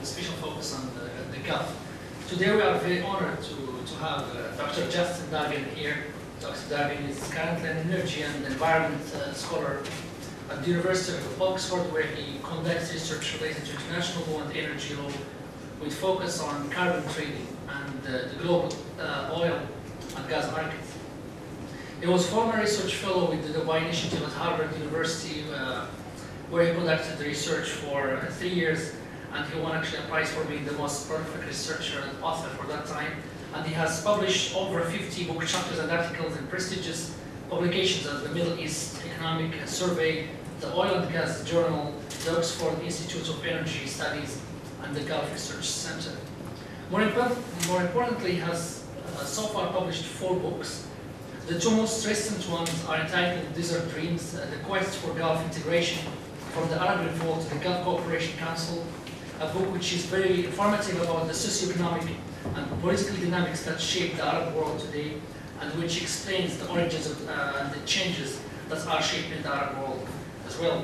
special focus on the Gulf. Today we are very honored to have Dr. Dargin here. Dr. Dargin is currently an energy and environment scholar at the University of Oxford, where he conducts research related to international law and energy law, with focus on carbon trading and the global oil and gas markets. He was former research fellow with the Dubai Initiative at Harvard University, where he conducted the research for 3 years, and he won actually a prize for being the most prolific researcher and author for that time. And he has published over 50 book chapters and articles in prestigious publications as the Middle East Economic Survey, the Oil and Gas Journal, the Oxford Institute of Energy Studies, and the Gulf Research Center. More importantly, he has so far published 4 books. The 2 most recent ones are entitled Desert Dreams, The Quest for Gulf Integration, from the Arab Revolt to the Gulf Cooperation Council, a book which is very informative about the socioeconomic and political dynamics that shape the Arab world today, and which explains the origins of and the changes that are shaping the Arab world as well,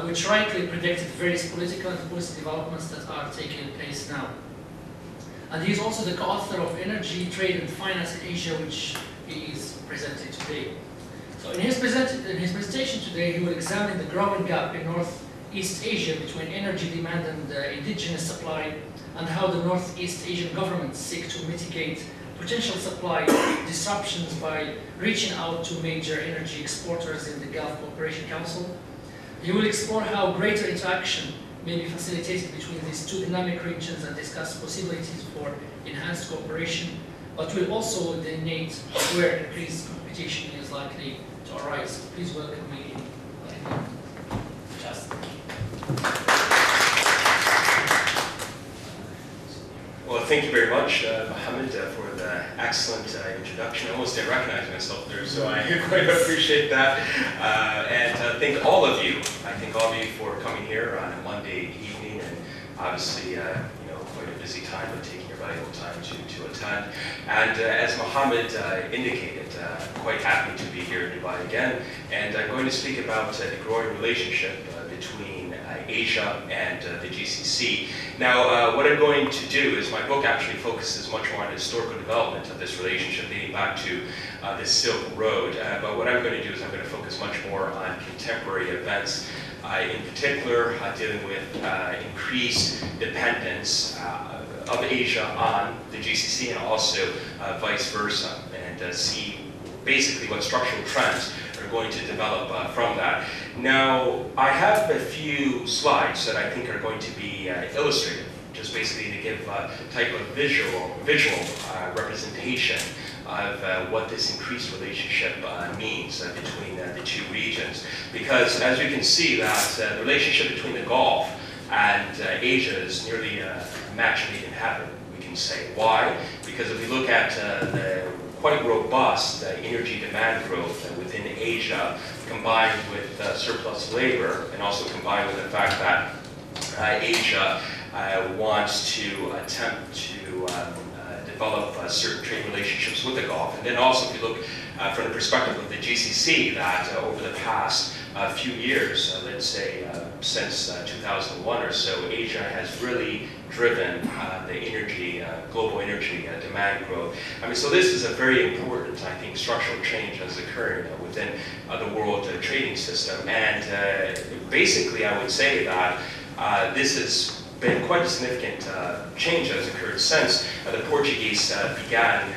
which rightly predicted various political and policy developments that are taking place now. And he is also the co-author of Energy, Trade and Finance in Asia, which he is presenting today. So in his presentation today, he will examine the growing gap in Northeast Asia between energy demand and indigenous supply, and how the Northeast Asian governments seek to mitigate potential supply disruptions by reaching out to major energy exporters in the Gulf Cooperation Council. He will explore how greater interaction may be facilitated between these 2 dynamic regions and discuss possibilities for enhanced cooperation, but will also delineate where increased competition is likely to arise. Please welcome me. Well, thank you very much, Mohammed, for the excellent introduction. I almost didn't recognize myself there, so I quite appreciate that. And thank all of you. I thank all of you for coming here on a Monday evening, and obviously, quite a busy time, but taking your valuable time to attend. And as Mohammed indicated, quite happy to be here in Dubai again. And I'm going to speak about the growing relationship between Asia and the GCC. Now, what I'm going to do is, my book actually focuses much more on the historical development of this relationship, dating back to the Silk Road. But what I'm going to do is I'm going to focus much more on contemporary events, in particular dealing with increased dependence of Asia on the GCC, and also vice versa, and see basically what structural trends are going to develop from that. Now, I have a few slides that I think are going to be illustrative, just basically to give a type of visual representation of what this increased relationship means between the 2 regions. Because as you can see, that the relationship between the Gulf and Asia is nearly a match made in heaven, we can say. Why? Because if we look at the quite robust energy demand growth within Asia, combined with surplus labor, and also combined with the fact that Asia wants to attempt to develop certain trade relationships with the Gulf. And then also, if you look from the perspective of the GCC, that over the past few years, let's say since 2001 or so, Asia has really driven the energy, global energy demand growth. I mean, so this is a very important, I think, structural change that's occurring within the world trading system. And basically, I would say that this has been quite a significant change that has occurred since the Portuguese began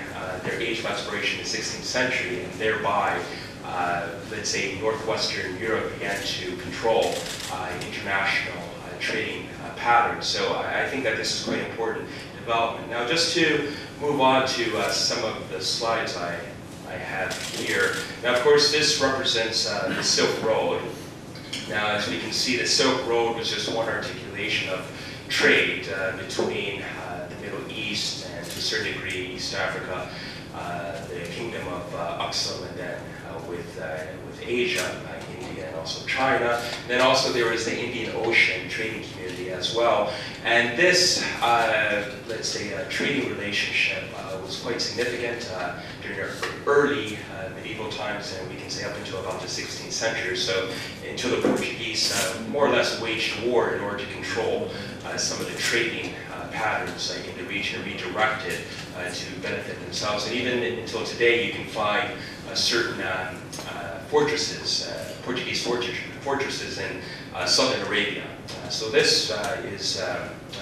their age of exploration in the 16th century, and thereby let's say northwestern Europe began to control international trading patterns. So I think that this is quite important development. Now, just to move on to some of the slides I have here. Now, of course, this represents the Silk Road. Now, as we can see, the Silk Road was just one articulation of trade between the Middle East and, to a certain degree, East Africa, the kingdom of Aksum, and then with Asia, India, and also China. And then also there was the Indian Ocean trading community as well. And this, let's say, trading relationship was quite significant during the early medieval times, and we can say up until about the 16th century or so, until the Portuguese more or less waged war in order to control some of the trading patterns in the region and redirect it to benefit themselves. And even until today, you can find certain fortresses, Portuguese fortresses in southern Arabia. So this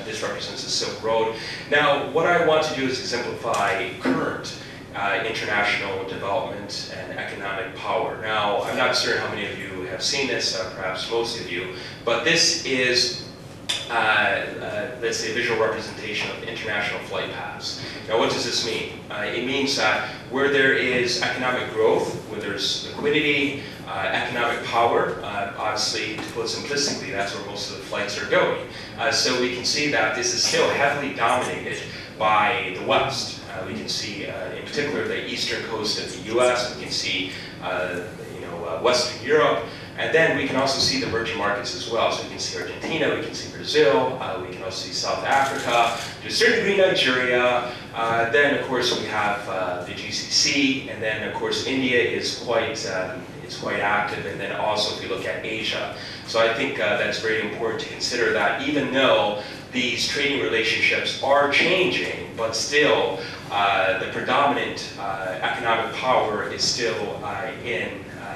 this represents the Silk Road. Now, what I want to do is exemplify current international development and economic power. Now, I'm not certain how many of you have seen this, perhaps most of you, but this is, let's say, a visual representation of international flight paths. Now, what does this mean? It means that where there is economic growth, where there's liquidity, economic power, obviously, to put simplistically, that's where most of the flights are going. So we can see that this is still heavily dominated by the West. We can see, in particular, the eastern coast of the U.S. We can see, Western Europe, and then we can also see the emerging markets as well. So we can see Argentina, we can see Brazil, we can also see South Africa, to a certain degree Nigeria. Then, of course, we have the GCC, and then, of course, India is quite active, and then also if we look at Asia. So I think that's very important to consider that even though these trading relationships are changing, but still the predominant economic power is still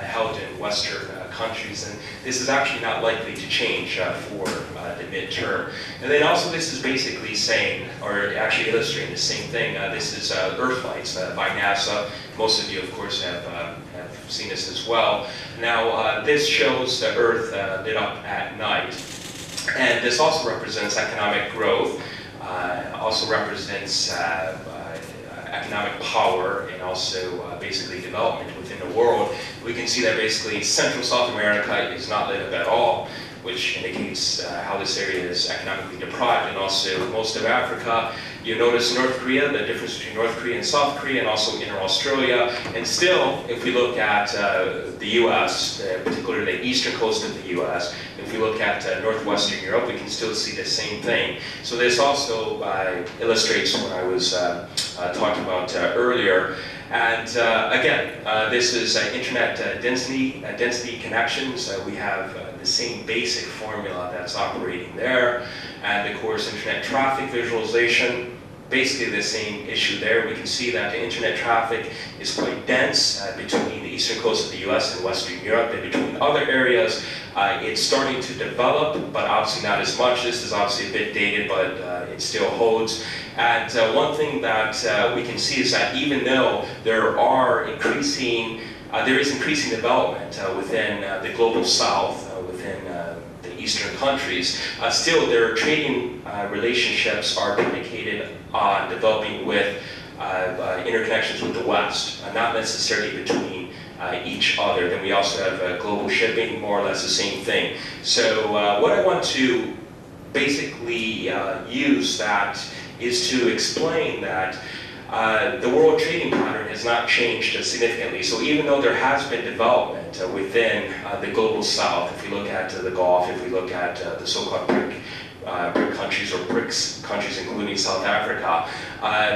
held in Western countries, and this is actually not likely to change for the midterm. And then also this is basically saying, or actually illustrating the same thing. This is Earthlights by NASA. Most of you, of course, have seen this as well. Now, this shows the Earth lit up at night. And this also represents economic growth, also represents economic power, and also basically development within the world. We can see that basically Central South America is not lit up at all, which indicates how this area is economically deprived, and also most of Africa. You notice North Korea, the difference between North Korea and South Korea, and also inner Australia. And still, if we look at the US, particularly the eastern coast of the US, if we look at northwestern Europe, we can still see the same thing. So this also illustrates what I was talking about earlier. And again, this is internet density connections. We have the same basic formula that's operating there. And of course, internet traffic visualization, basically the same issue there. We can see that the internet traffic is quite dense between the eastern coast of the US and Western Europe, and between other areas. It's starting to develop, but obviously not as much. This is obviously a bit dated, but it still holds. And one thing that we can see is that even though there is increasing development within the global south, within the eastern countries, still their trading relationships are predicated on developing with interconnections with the West, not necessarily between each other. Then we also have global shipping, more or less the same thing. So what I want to basically use that is to explain that the world trading pattern has not changed significantly. So even though there has been development within the global south, if we look at the Gulf, if we look at the so-called BRIC countries, or BRICS countries, including South Africa,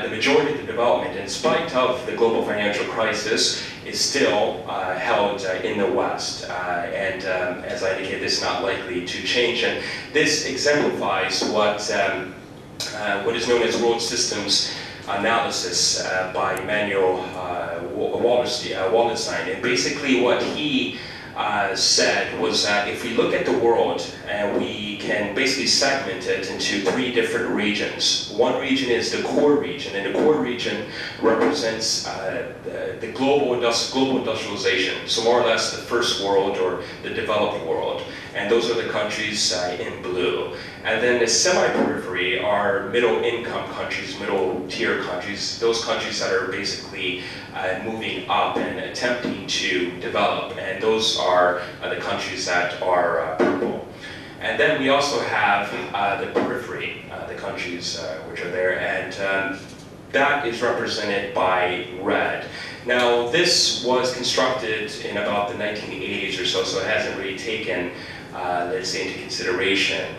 the majority of the development, in spite of the global financial crisis, is still held in the West. And as I indicated, this is not likely to change. And this exemplifies what is known as world systems analysis by Emanuel Wallenstein. And basically what he said was that if we look at the world, and we can basically segment it into three different regions. One region is the core region, and the core region represents the global industrialization, so more or less the first world or the developed world. And those are the countries in blue. And then the semi-periphery are middle-income countries, middle-tier countries, those countries that are basically moving up and attempting to develop. And those are the countries that are purple. And then we also have the periphery, the countries which are there. And that is represented by red. Now, this was constructed in about the 1980s or so, so it hasn't really taken, let's say, into consideration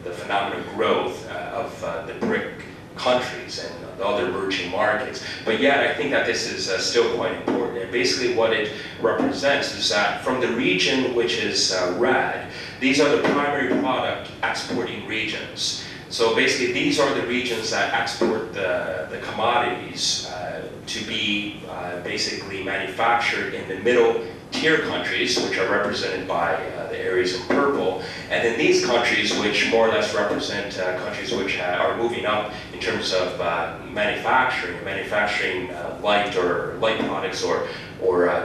the phenomenal growth of the BRIC countries and the other emerging markets. But yet, I think that this is still quite important. And basically what it represents is that from the region which is red, these are the primary product exporting regions. So basically, these are the regions that export the commodities to be basically manufactured in the middle tier countries, which are represented by the areas in purple, and then these countries, which more or less represent countries which are moving up in terms of manufacturing light products or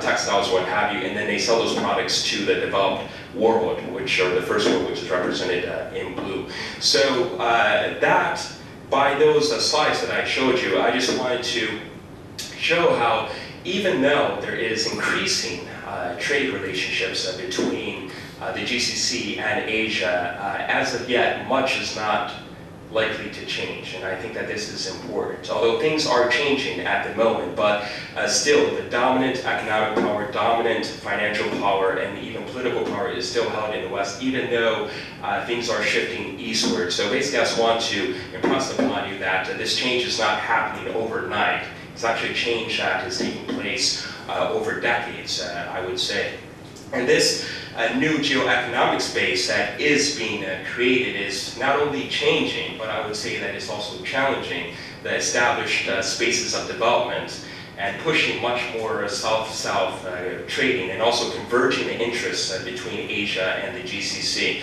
textiles, what have you, and then they sell those products to the developed world, which are the first world, which is represented in blue. So that, by those slides that I showed you, I just wanted to show how even though there is increasing trade relationships between the GCC and Asia, as of yet, much is not likely to change, and I think that this is important. Although things are changing at the moment, but still the dominant economic power, dominant financial power, and even political power is still held in the West, even though things are shifting eastward. So basically I just want to impress upon you that this change is not happening overnight. It's actually a change that is taking place over decades, I would say. And this new geoeconomic space that is being created is not only changing, but I would say that it's also challenging the established spaces of development and pushing much more south-south trading and also converging the interests between Asia and the GCC.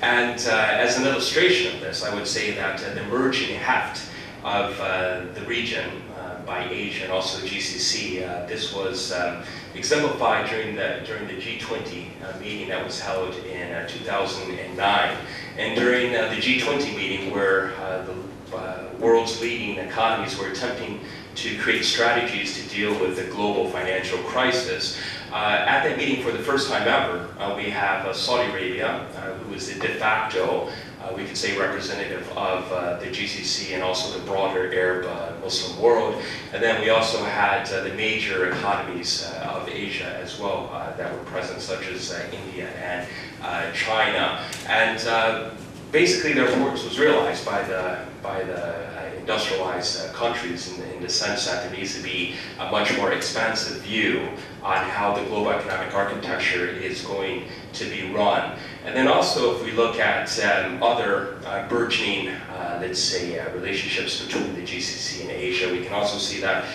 And as an illustration of this, I would say that the emerging heft of the region by Asia and also the GCC. This was exemplified during the G20 meeting that was held in 2009. And during the G20 meeting, where the world's leading economies were attempting to create strategies to deal with the global financial crisis, at that meeting for the first time ever, we have Saudi Arabia, who is the de facto we could say representative of the GCC and also the broader Arab Muslim world. And then we also had the major economies of Asia as well that were present, such as India and China. And basically their importance was realized by the industrialized countries in the sense that there needs to be a much more expansive view on how the global economic architecture is going to be run. And then also, if we look at other burgeoning, let's say, relationships between the GCC and Asia, we can also see that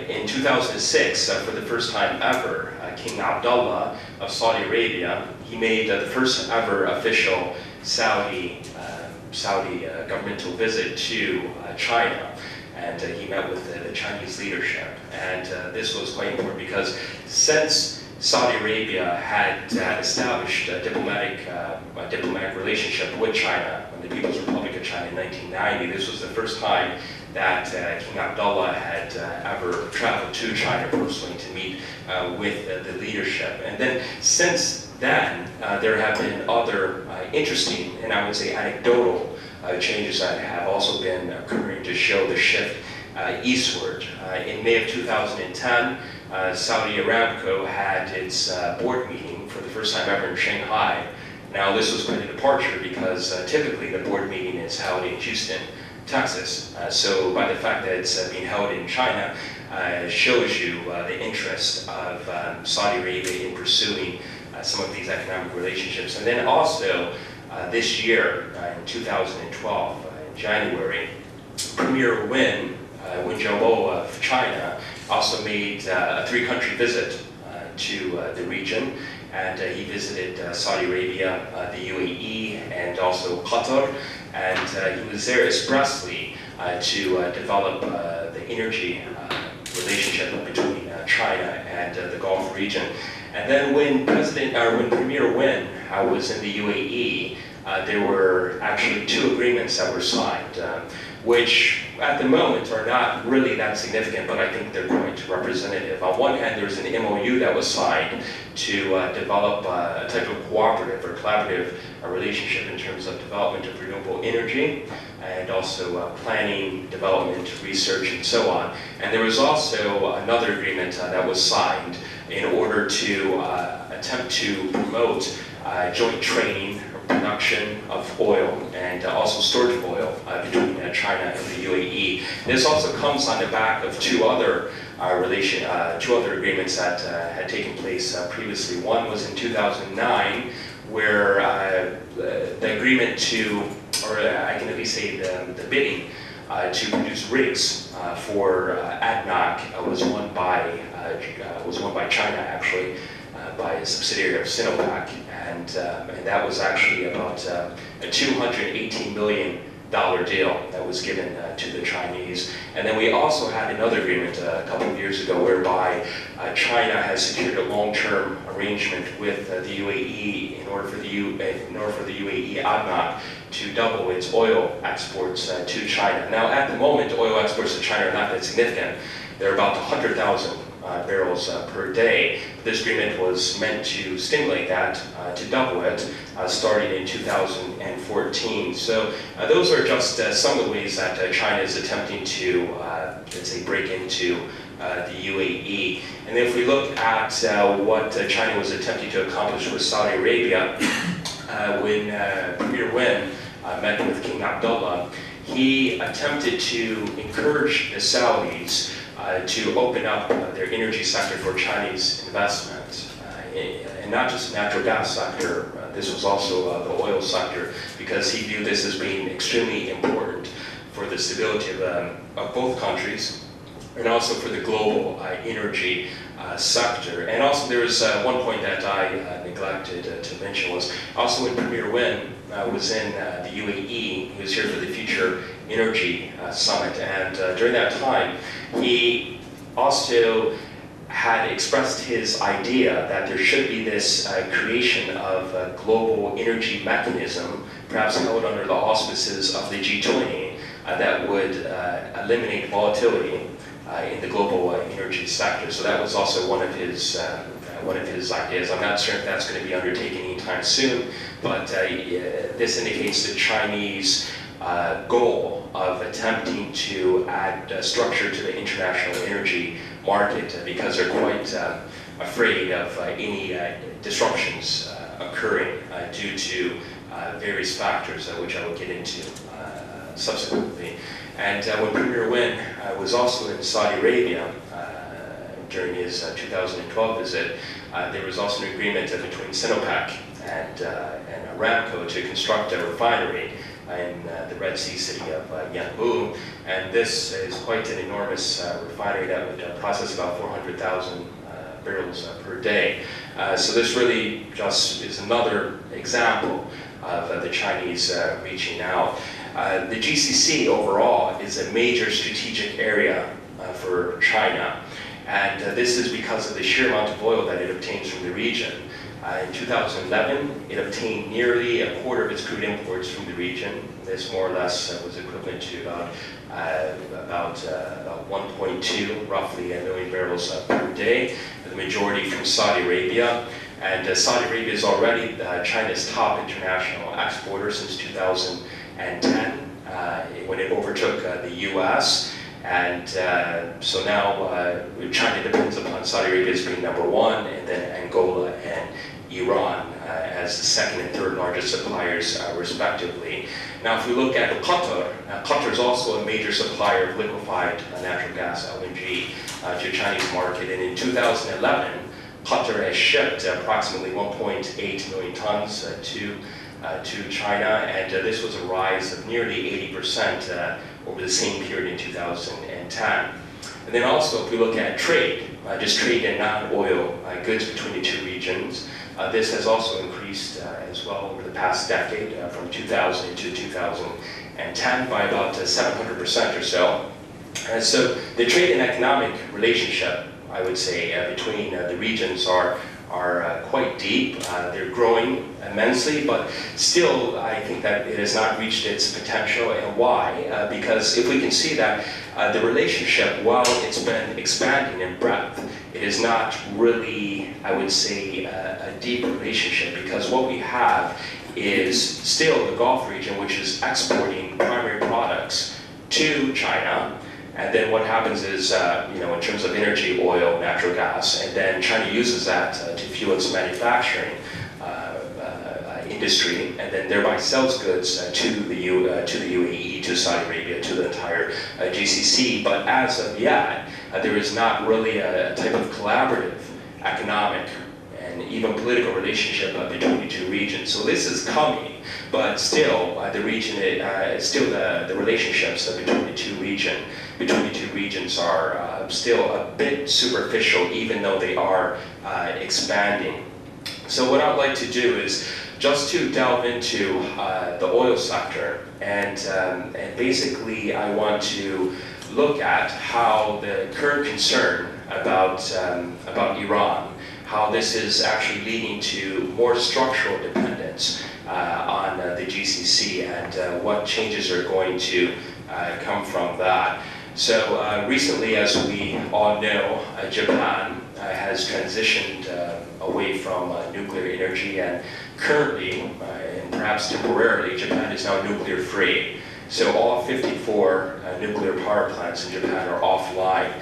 in 2006, for the first time ever, King Abdullah of Saudi Arabia, he made the first ever official Saudi governmental visit to China. And he met with the Chinese leadership. And this was quite important because since Saudi Arabia had established a diplomatic relationship with China, the People's Republic of China in 1990. This was the first time that King Abdullah had ever traveled to China personally to meet with the leadership. And then since then, there have been other interesting and I would say anecdotal changes that have also been occurring to show the shift eastward. In May of 2010, Saudi Aramco had its board meeting for the first time ever in Shanghai. Now this was quite a departure because typically the board meeting is held in Houston, Texas. So by the fact that it's being held in China, shows you the interest of Saudi Arabia in pursuing some of these economic relationships. And then also this year, in 2012, in January, Premier Wen Jiabao of China also made a three-country visit to the region, and he visited Saudi Arabia, the UAE, and also Qatar, and he was there expressly to develop the energy relationship between China and the Gulf region. And then when Premier Wen was in the UAE, there were actually two agreements that were signed, which at the moment are not really that significant, but I think they're quite representative. On one hand, there's an MOU that was signed to develop a type of cooperative or collaborative relationship in terms of development of renewable energy. and also planning, development, research, and so on. And there was also another agreement that was signed in order to attempt to promote joint training, production of oil, and also storage of oil between China and the UAE. This also comes on the back of two other agreements that had taken place previously. One was in 2009, where the agreement to, or I can at least say the bidding to produce rigs for ADNOC was won by China, actually, by a subsidiary of Sinopec, and that was actually about a $218 million deal that was given to the Chinese. And then we also had another agreement a couple of years ago whereby China has secured a long-term arrangement with the UAE in order for the UAE ADNOC to double its oil exports to China. Now, at the moment, oil exports to China are not that significant. They're about 100,000 barrels per day. This agreement was meant to stimulate that, to double it, starting in 2014. So those are just some of the ways that China is attempting to, let's say, break into the UAE. And if we look at what China was attempting to accomplish with Saudi Arabia, when Premier Wen met with King Abdullah, he attempted to encourage the Saudis to open up their energy sector for Chinese investment, and not just the natural gas sector. This was also the oil sector, because he viewed this as being extremely important for the stability of both countries, and also for the global energy sector. And also there was one point that I neglected to mention was also when Premier Wen was in the UAE, he was here for the Future Energy Summit, and during that time he also had expressed his idea that there should be this creation of a global energy mechanism, perhaps held under the auspices of the G20, that would eliminate volatility in the global energy sector. So that was also one of his ideas. I'm not sure if that's going to be undertaken anytime soon, but this indicates the Chinese goal of attempting to add structure to the international energy market, because they're quite afraid of any disruptions occurring due to various factors, which I will get into subsequently. And when Premier Wen was also in Saudi Arabia during his 2012 visit, there was also an agreement between Sinopec and Aramco to construct a refinery in the Red Sea city of Yanbu, and this is quite an enormous refinery that would process about 400,000 barrels per day. So this really just is another example of the Chinese reaching out. The GCC overall is a major strategic area for China, and this is because of the sheer amount of oil that it obtains from the region. In 2011, it obtained nearly a quarter of its crude imports from the region. This more or less was equivalent to about 1.2, roughly, million barrels per day, the majority from Saudi Arabia. And Saudi Arabia is already China's top international exporter since 2010, when it overtook the US. And so now China depends upon Saudi Arabia as being number one, and then Angola and Iran as the second and third largest suppliers, respectively. Now, if we look at Qatar, Qatar is also a major supplier of liquefied natural gas, LNG, to the Chinese market. And in 2011, Qatar has shipped approximately 1.8 million tons to China, and this was a rise of nearly 80% over the same period in 2010. And then also, if we look at trade, just trade in non-oil goods between the two regions, this has also increased as well over the past decade, from 2000 to 2010 by about 700% or so. So the trade and economic relationship, I would say, between the regions are quite deep. They're growing immensely, but still I think that it has not reached its potential. And why? Because if we can see that the relationship, while it's been expanding in breadth, it is not really, I would say, a deep relationship, because what we have is still the Gulf region, which is exporting primary products products to China. And then what happens is, in terms of energy, oil, natural gas, and then China uses that to fuel its manufacturing industry, and then thereby sells goods to the UAE, to Saudi Arabia, to the entire GCC. But as of yet, there is not really a type of collaborative economic and even political relationship between the two regions. So this is coming, but still the relationships between the two regions are still a bit superficial, even though they are expanding. So what I'd like to do is just to delve into the oil sector, and basically I want to look at how the current concern about Iran, how this is actually leading to more structural dependence on the GCC, and what changes are going to come from that. So recently, as we all know, Japan has transitioned away from nuclear energy, and currently, and perhaps temporarily, Japan is now nuclear free. So all 54 nuclear power plants in Japan are offline.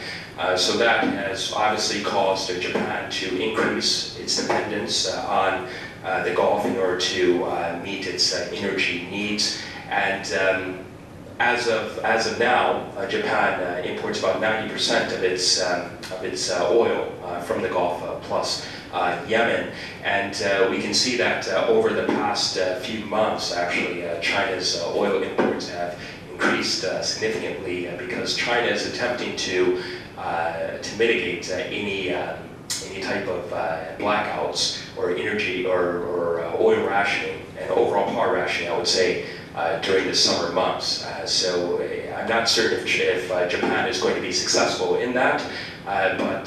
So that has obviously caused Japan to increase its dependence on the Gulf in order to meet its energy needs. And as of now, Japan imports about 90% of its oil from the Gulf, plus Yemen, and we can see that over the past few months, actually, China's oil imports have increased significantly because China is attempting to mitigate any type of blackouts or energy or oil rationing and overall power rationing, I would say, during the summer months. So I'm not certain if Japan is going to be successful in that, but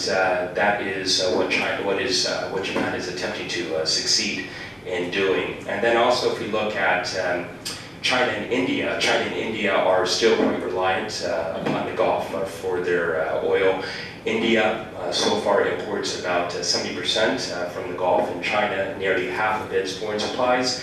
that is what Japan is attempting to succeed in doing. And then also, if we look at China and India are still quite reliant upon the Gulf for their oil. India so far imports about 70% from the Gulf, and China, nearly half of its foreign supplies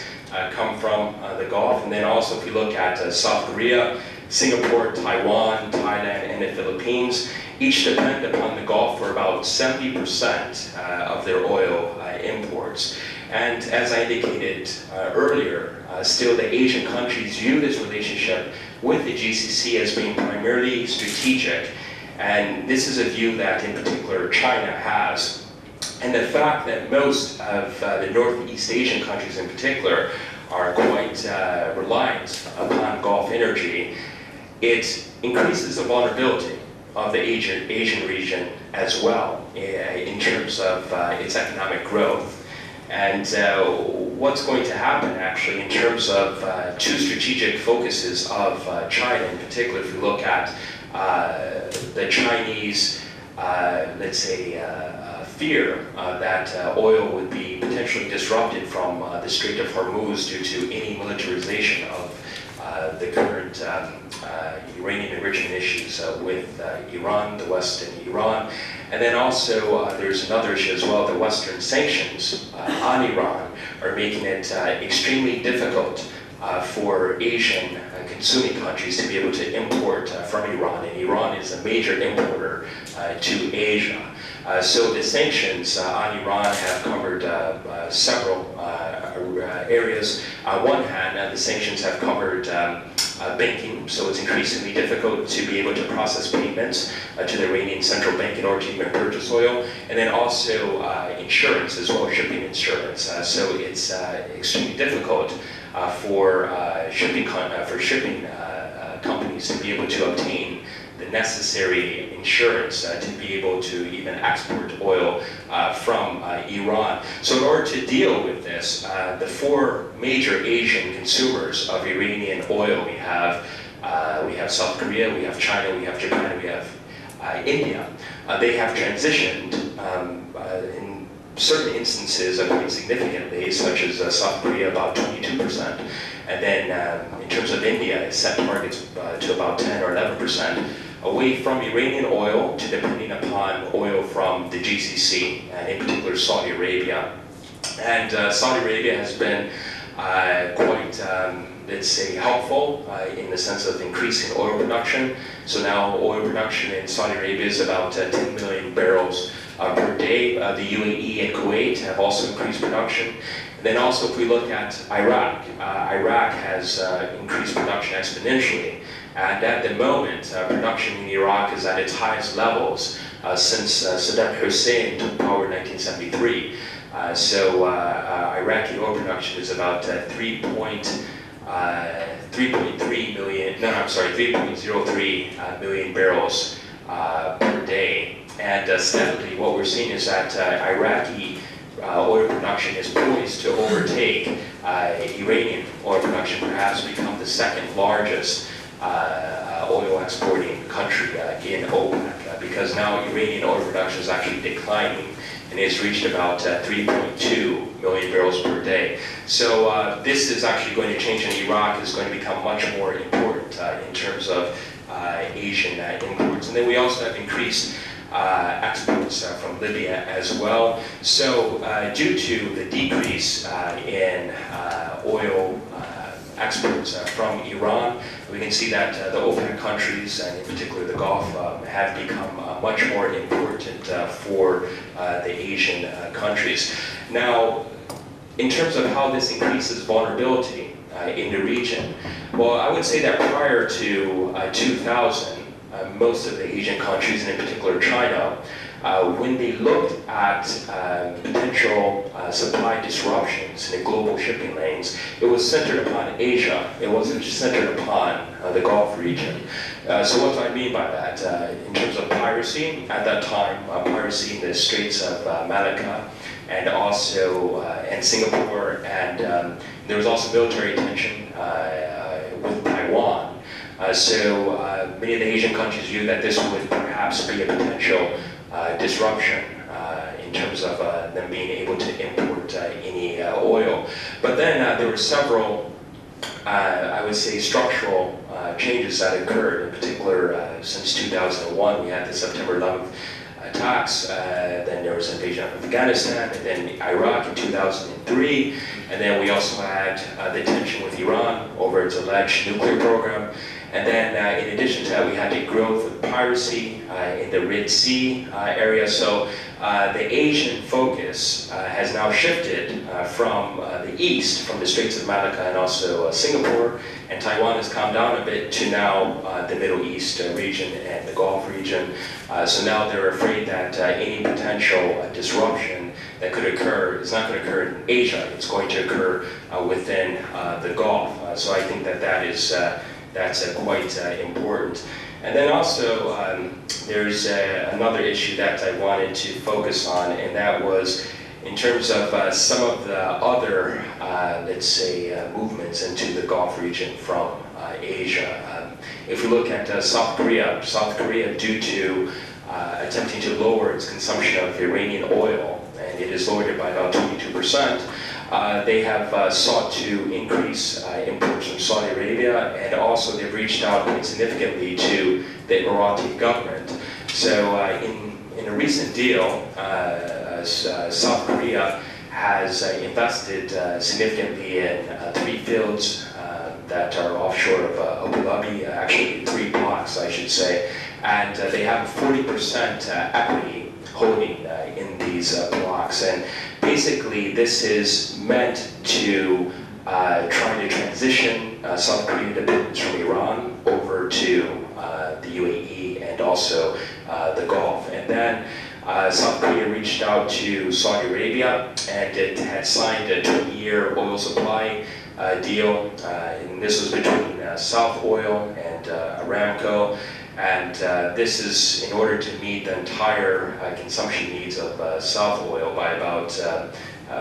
come from the Gulf. And then also, if we look at South Korea, Singapore, Taiwan, Thailand, and the Philippines, each depend upon the Gulf for about 70% of their oil imports. And as I indicated earlier, still the Asian countries view this relationship with the GCC as being primarily strategic. And this is a view that in particular China has. And the fact that most of the Northeast Asian countries in particular are quite reliant upon Gulf energy, it increases the vulnerability of the Asian region as well in terms of its economic growth. And what's going to happen actually in terms of two strategic focuses of China in particular, if you look at the Chinese, let's say, fear that oil would be potentially disrupted from the Strait of Hormuz due to any militarization of the current uranium enrichment issues with Iran, the West and Iran. And then also there's another issue as well, the Western sanctions on Iran are making it extremely difficult for Asian consuming countries to be able to import from Iran, and Iran is a major importer to Asia. So the sanctions on Iran have covered several areas. On one hand, the sanctions have covered banking, so it's increasingly difficult to be able to process payments to the Iranian central bank in order to even purchase oil, and then also insurance as well, shipping insurance. So it's extremely difficult for shipping companies to be able to obtain the necessary insurance to be able to even export oil from Iran. So in order to deal with this, the four major Asian consumers of Iranian oil, we have South Korea, we have China, we have Japan, we have India. They have transitioned in certain instances quite significantly, such as South Korea about 22%, and then in terms of India, it set targets to about 10 or 11%, away from Iranian oil to depending upon oil from the GCC, and in particular Saudi Arabia. And Saudi Arabia has been quite let's say, helpful in the sense of increasing oil production. So now oil production in Saudi Arabia is about 10 million barrels per day. The UAE and Kuwait have also increased production. And then also if we look at Iraq, Iraq has increased production exponentially. And at the moment, production in Iraq is at its highest levels since Saddam Hussein took power in 1973. So Iraqi oil production is about 3.03 million barrels per day. And steadily, what we're seeing is that Iraqi oil production is poised to overtake Iranian oil production, perhaps become the second largest oil exporting country in OPEC, because now Iranian oil production is actually declining and it's reached about 3.2 million barrels per day. So this is actually going to change, and Iraq is going to become much more important in terms of Asian imports. And then we also have increased exports from Libya as well. So due to the decrease in oil exports from Iran, we can see that the OPEC countries, and in particular the Gulf, have become much more important for the Asian countries. Now, in terms of how this increases vulnerability in the region, well, I would say that prior to 2000, most of the Asian countries, and in particular China, when they looked at potential supply disruptions in the global shipping lanes, it was centered upon Asia. It wasn't centered upon the Gulf region. So what do I mean by that? In terms of piracy, at that time, piracy in the Straits of Malacca, and also in Singapore, and there was also military tension with Taiwan. So many of the Asian countries view that this would perhaps be a potential disruption in terms of them being able to import any oil. But then there were several, I would say, structural changes that occurred. In particular, since 2001, we had the September 11th attacks, then there was an invasion of Afghanistan, and then Iraq in 2003, and then we also had the tension with Iran over its alleged nuclear program. And then in addition to that, we had the growth of piracy in the Red Sea area. So the Asian focus has now shifted from the east, from the Straits of Malacca and also Singapore, and Taiwan has come down a bit to now the Middle East region and the Gulf region. So now they're afraid that any potential disruption that could occur is not going to occur in Asia, it's going to occur within the Gulf. So I think that that's quite important. And then also, there's another issue that I wanted to focus on, and that was in terms of some of the other, let's say, movements into the Gulf region from Asia. If we look at South Korea, due to attempting to lower its consumption of Iranian oil, and it has lowered it by about 22%, they have sought to increase imports from Saudi Arabia, and also they've reached out quite significantly to the Emirati government. So in a recent deal, South Korea has invested significantly in 3 fields that are offshore of Abu Dhabi, actually 3 blocks, I should say, and they have 40% equity holding in these blocks. And basically, this is meant to try to transition South Korean dependence from Iran over to the UAE and also the Gulf. And then South Korea reached out to Saudi Arabia, and it had signed a 20-year oil supply deal. And this was between South Oil and Aramco. And this is in order to meet the entire consumption needs of South Oil by about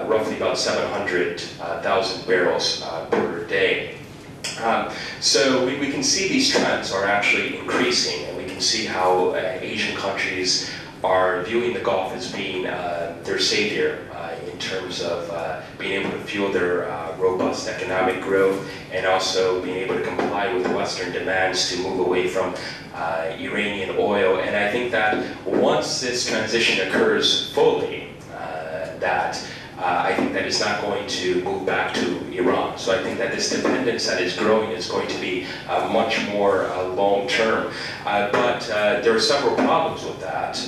roughly about 700,000 barrels per day. So we can see these trends are actually increasing, and we can see how Asian countries are viewing the Gulf as being their savior in terms of being able to fuel their robust economic growth, and also being able to comply with Western demands to move away from Iranian oil. And I think that once this transition occurs fully, that I think that it's not going to move back to Iran. So I think that this dependence that is growing is going to be much more long-term. But there are several problems with that.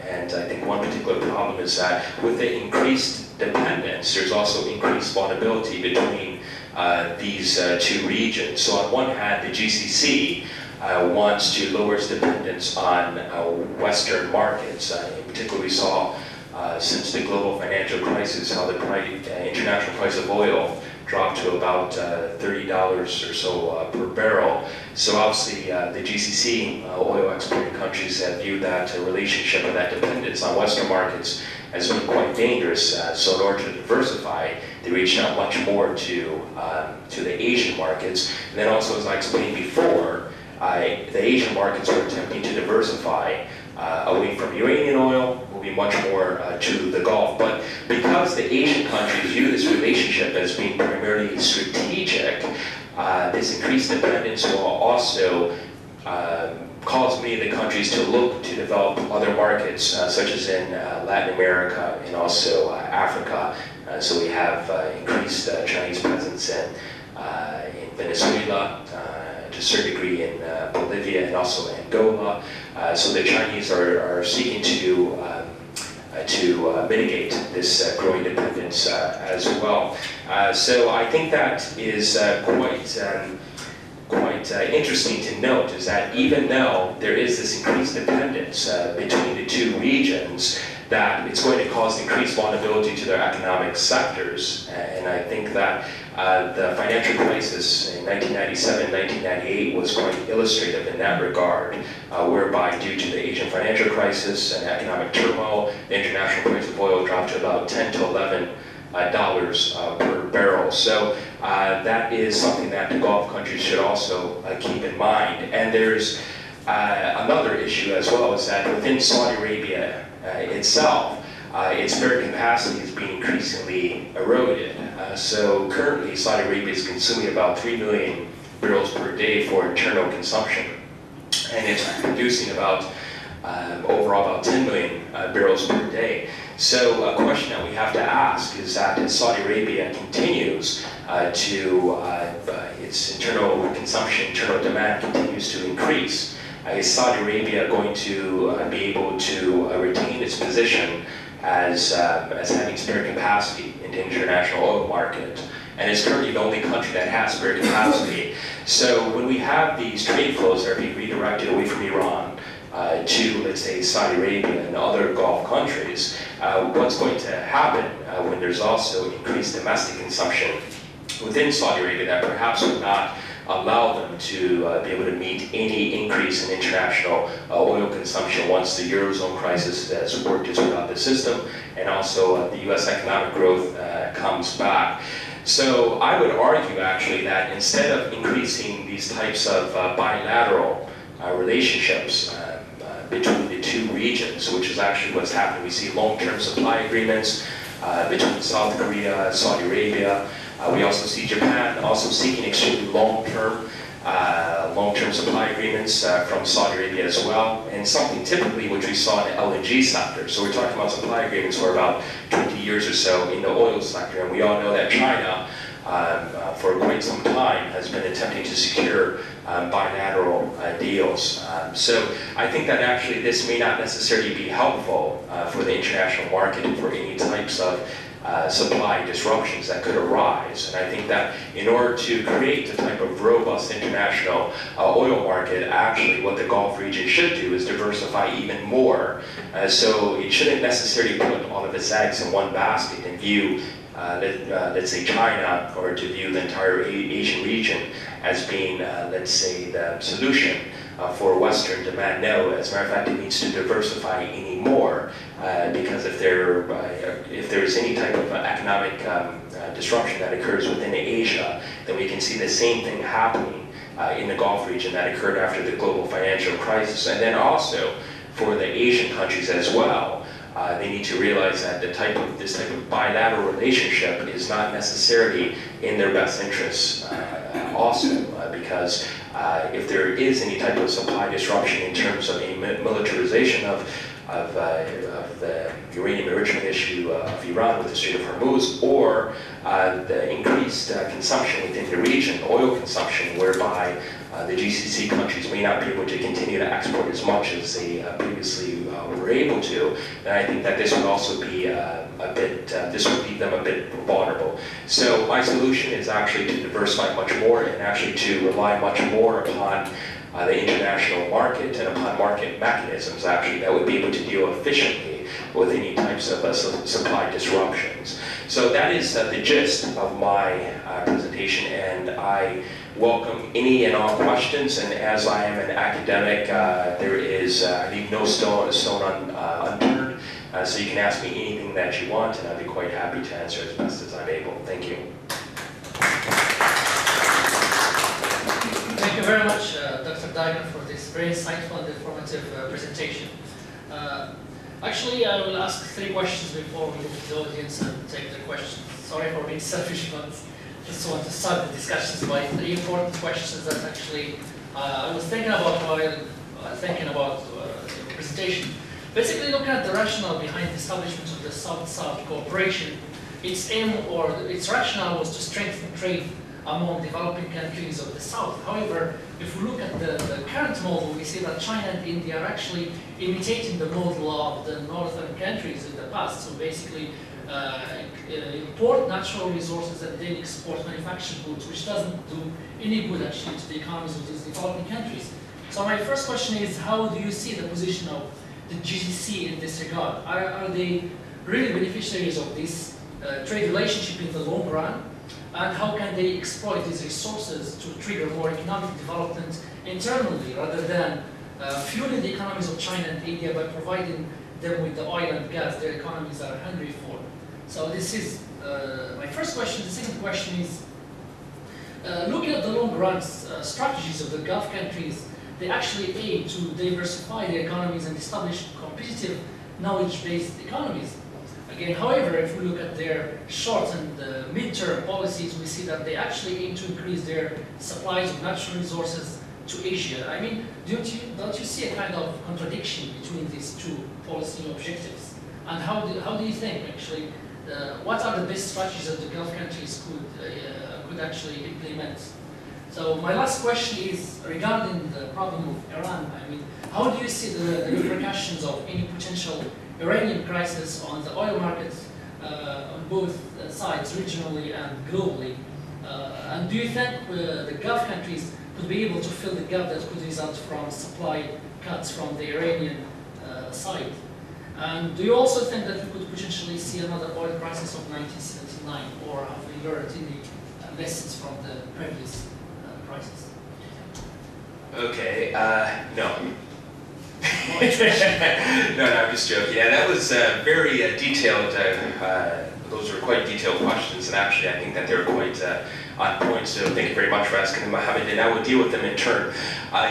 And I think one particular problem is that with the increased dependence, there's also increased vulnerability between these two regions. So on one hand, the GCC wants to lower its dependence on Western markets. In particular, we saw since the global financial crisis how the international price of oil dropped to about $30 or so per barrel. So obviously the GCC oil exporting countries have viewed that relationship and that dependence on Western markets as being quite dangerous. So in order to diversify, they reached out much more to the Asian markets. And then also, as I explained before, the Asian markets were attempting to diversify away from Iranian oil, moving much more to the Gulf. But because the Asian countries view this relationship as being primarily strategic, this increased dependence will also cause many of the countries to look to develop other markets, such as in Latin America and also Africa. So we have increased Chinese presence in Venezuela, to a certain degree in Bolivia and also Angola. So the Chinese are seeking to mitigate this growing dependence as well. So I think that is quite interesting to note, is that even though there is this increased dependence between the two regions, that it's going to cause increased vulnerability to their economic sectors. And I think that the financial crisis in 1997, 1998 was quite illustrative in that regard, whereby due to the Asian financial crisis and economic turmoil, the international price of oil dropped to about $10 to $11 per barrel. So that is something that the Gulf countries should also keep in mind. And there's another issue as well, is that within Saudi Arabia itself, its spare capacity is being increasingly eroded. So currently, Saudi Arabia is consuming about 3 million barrels per day for internal consumption, and it's producing about overall about 10 million barrels per day. So a question that we have to ask is that as Saudi Arabia continues its internal consumption, internal demand continues to increase, is Saudi Arabia going to be able to retain its position as having spare capacity in the international oil market? And it's currently the only country that has spare capacity. So when we have these trade flows that are being redirected away from Iran to, let's say, Saudi Arabia and other Gulf countries, what's going to happen when there's also increased domestic consumption within Saudi Arabia that perhaps would not allow them to be able to meet any increase in international oil consumption once the Eurozone crisis has worked its way out the system, and also the US economic growth comes back. So I would argue actually that instead of increasing these types of bilateral relationships between the two regions, which is actually what's happening, we see long-term supply agreements between South Korea, Saudi Arabia. We also see Japan also seeking extremely long-term supply agreements from Saudi Arabia as well, and something typically which we saw in the LNG sector. So we're talking about supply agreements for about 20 years or so in the oil sector, and we all know that China, for quite some time, has been attempting to secure bilateral deals. So I think that actually this may not necessarily be helpful for the international market and for any types of supply disruptions that could arise. And I think that in order to create the type of robust international oil market, actually what the Gulf region should do is diversify even more. So it shouldn't necessarily put all of its eggs in one basket and view, let's say, China, or to view the entire Asian region as being, let's say, the solution for Western demand. No, as a matter of fact, it needs to diversify any more, because if there is any type of economic disruption that occurs within Asia, then we can see the same thing happening in the Gulf region that occurred after the global financial crisis. And then also for the Asian countries as well, they need to realize that this type of bilateral relationship is not necessarily in their best interests also, because if there is any type of supply disruption in terms of a militarization of the uranium enrichment issue of Iran with the Strait of Hormuz, or the increased consumption within the region, oil consumption, whereby the GCC countries may not be able to continue to export as much as they previously were able to, then I think that this would also be this would leave them a bit vulnerable. So my solution is actually to diversify much more and actually to rely much more upon the international market and upon market mechanisms actually that would be able to deal efficiently with any types of supply disruptions. So that is the gist of my presentation, and I welcome any and all questions. And as I am an academic, there is I leave no stone unturned. So you can ask me anything that you want, and I'd be quite happy to answer as best as I'm able. Thank you. Thank you very much, Dr. Dargin, for this very insightful and informative presentation. Actually, I will ask 3 questions before we move to the audience and take their questions. Sorry for being selfish, but just want to start the discussions by 3 important questions that actually I was thinking about while thinking about the presentation. Basically, looking at the rationale behind the establishment of the South-South cooperation, its aim or its rationale was to strengthen trade among developing countries of the South. However, if we look at the current model, we see that China and India are actually imitating the model of the northern countries in the past. So basically, import natural resources and then export manufactured goods, which doesn't do any good actually to the economies of these developing countries. So my first question is, how do you see the position of the GCC in this regard? Are they really beneficiaries of this trade relationship in the long run? And how can they exploit these resources to trigger more economic development internally, rather than fueling the economies of China and India by providing them with the oil and gas their economies are hungry for? So this is my first question. The second question is, looking at the long run strategies of the Gulf countries, they actually aim to diversify their economies and establish competitive knowledge-based economies. Again, however, if we look at their short and mid-term policies, we see that they actually aim to increase their supplies of natural resources to Asia. I mean, don't you see a kind of contradiction between these 2 policy objectives? And how do you think, actually, what are the best strategies that the Gulf countries could actually implement? So my last question is regarding the problem of Iran. I mean, how do you see the repercussions of any potential Iranian crisis on the oil markets on both sides, regionally and globally? And do you think the Gulf countries could be able to fill the gap that could result from supply cuts from the Iranian side? And do you also think that we could potentially see another oil crisis of 1979, or have we learned any lessons from the previous crisis? Okay, no. No, I'm just joking. Yeah, that was very detailed. Those were quite detailed questions, and actually, I think that they were quite on point. So thank you very much for asking them, Mohammed, and I will deal with them in turn.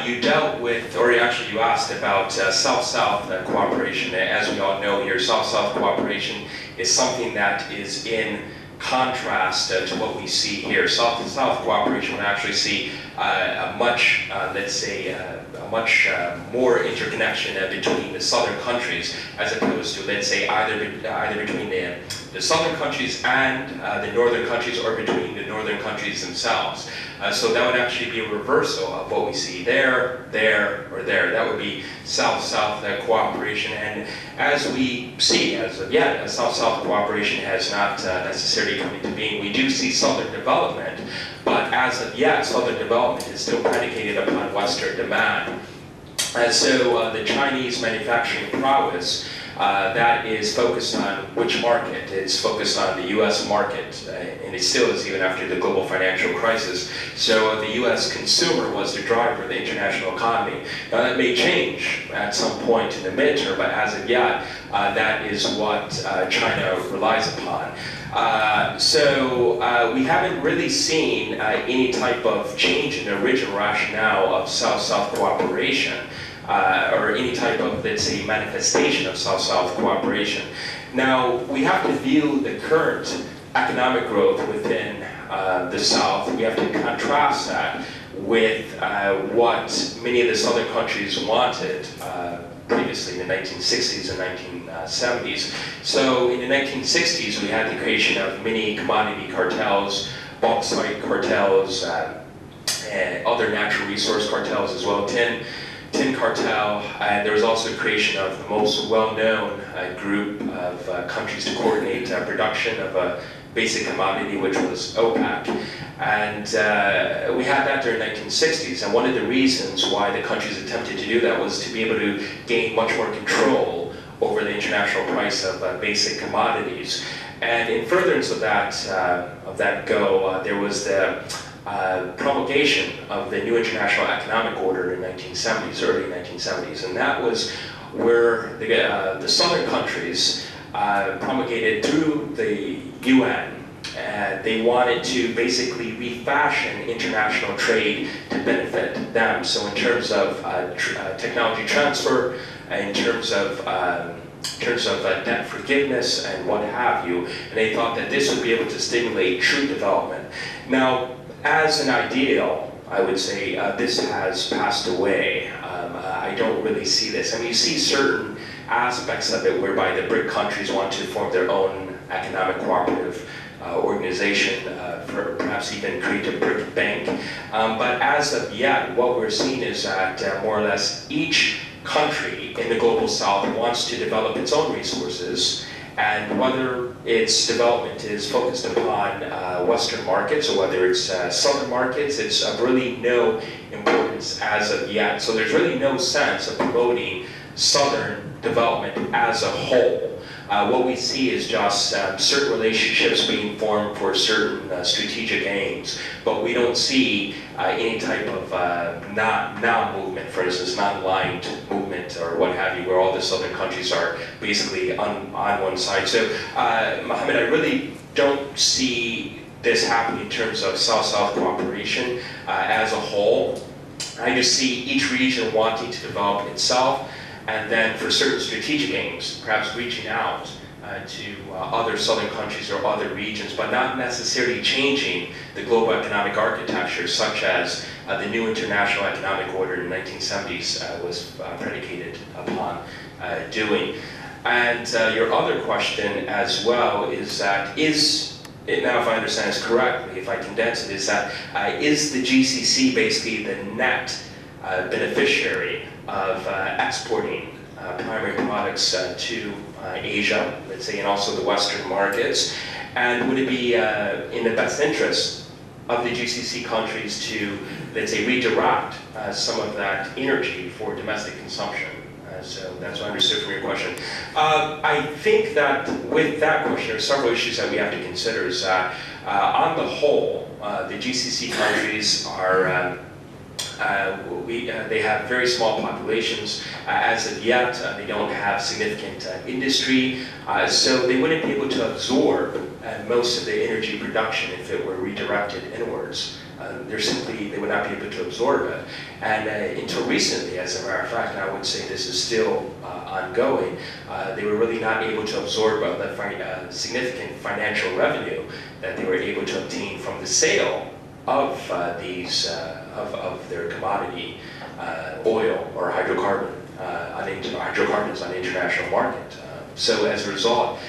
You dealt with, or actually, you asked about South-South cooperation. As we all know here, South-South cooperation is something that is in contrast to what we see here. South-to-South cooperation would actually see a much, let's say, a much more interconnection between the southern countries, as opposed to, let's say, either between the southern countries and the northern countries, or between the northern countries themselves. So that would actually be a reversal of what we see there, or there. That would be South-South cooperation. And as we see, as of yet, South-South cooperation has not necessarily come into being. We do see Southern development, but as of yet, Southern development is still predicated upon Western demand. So the Chinese manufacturing prowess, that is focused on which market? It's focused on the U.S. market, and it still is even after the global financial crisis. So the U.S. consumer was the driver of the international economy. Now that may change at some point in the midterm, but as of yet, that is what China relies upon. So we haven't really seen any type of change in the original rationale of South-South cooperation, or any type of, let's say, manifestation of South-South cooperation. Now, we have to view the current economic growth within the South, we have to contrast that with what many of the Southern countries wanted previously in the 1960s and 1970s. So in the 1960s, we had the creation of many commodity cartels, bauxite cartels, and other natural resource cartels as well, tin cartel, and there was also the creation of the most well-known group of countries to coordinate production of a basic commodity, which was OPEC. And we had that during the 1960s, and one of the reasons why the countries attempted to do that was to be able to gain much more control over the international price of basic commodities. And in furtherance of that there was the promulgation of the new international economic order in the 1970s, early 1970s, and that was where the southern countries promulgated through the UN. They wanted to basically refashion international trade to benefit them. So in terms of technology transfer, in terms of debt forgiveness and what have you, and they thought that this would be able to stimulate true development. Now, as an ideal, I would say this has passed away. I don't really see this. I mean, you see certain aspects of it whereby the BRIC countries want to form their own economic cooperative organization, perhaps even create a BRIC bank. But as of yet, what we're seeing is that more or less each country in the global south wants to develop its own resources, and whether its development is focused upon Western markets or whether it's Southern markets, it's of really no importance as of yet. So there's really no sense of promoting Southern development as a whole. What we see is just certain relationships being formed for certain strategic aims, but we don't see any type of non-movement, for instance, non-aligned movement or what have you, where all the southern countries are basically on one side. So, Mohammed, I really don't see this happening in terms of South-South cooperation as a whole. I just see each region wanting to develop itself, and then for certain strategic aims, perhaps reaching out to other southern countries or other regions, but not necessarily changing the global economic architecture, such as the new international economic order in the 1970s was predicated upon doing. And your other question as well is that, now if I understand this correctly, if I condense it, is that is the GCC basically the net beneficiary of exporting primary products to Asia, let's say, and also the Western markets? And would it be in the best interest of the GCC countries to, let's say, redirect some of that energy for domestic consumption? So that's what I understood from your question. I think that with that question, there are several issues that we have to consider. Is that on the whole, the GCC countries are they have very small populations. As of yet, they don't have significant industry, so they wouldn't be able to absorb most of the energy production if it were redirected inwards. They would not be able to absorb it. And until recently, as a matter of fact, and I would say this is still ongoing, they were really not able to absorb the significant financial revenue that they were able to obtain from the sale of of their commodity, oil or hydrocarbons on the international market. So as a result,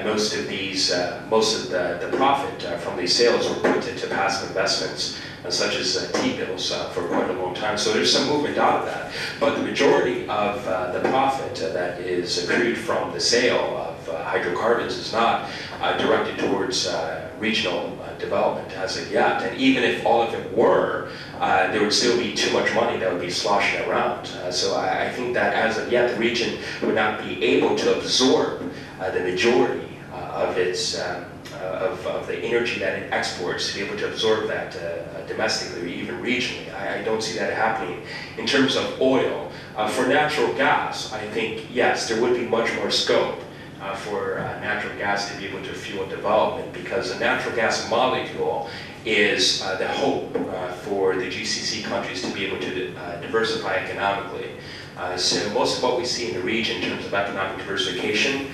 most of the profit from these sales were put into passive investments, such as T-bills for quite a long time. So there's some movement out of that. But the majority of the profit that is accrued from the sale of hydrocarbons is not directed towards regional development as of yet. And even if all of it were, there would still be too much money that would be sloshing around. So I think that as of yet, the region would not be able to absorb the majority of its of the energy that it exports, to be able to absorb that domestically or even regionally. I don't see that happening. In terms of oil, for natural gas, I think, yes, there would be much more scope for natural gas to be able to fuel development, because the natural gas molecule is the hope for the GCC countries to be able to diversify economically. So most of what we see in the region in terms of economic diversification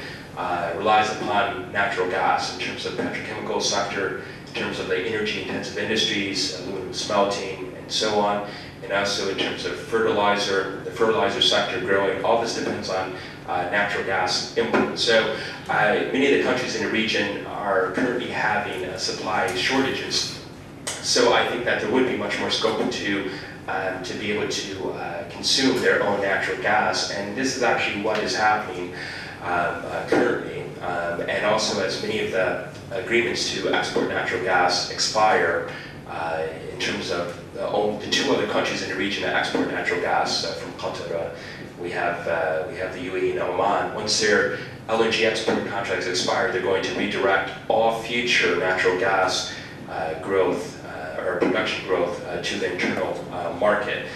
relies upon natural gas in terms of petrochemical sector, in terms of the energy-intensive industries, aluminum smelting, and so on, and also in terms of fertilizer, the fertilizer sector growing. All this depends on natural gas input. So many of the countries in the region are currently having supply shortages. So I think that there would be much more scope to be able to consume their own natural gas, and this is actually what is happening currently. And also, as many of the agreements to export natural gas expire, in terms of the two other countries in the region that export natural gas from Qatar, we have the UAE and Oman. Once their LNG export contracts expire, they're going to redirect all future natural gas growth or production growth to the internal market.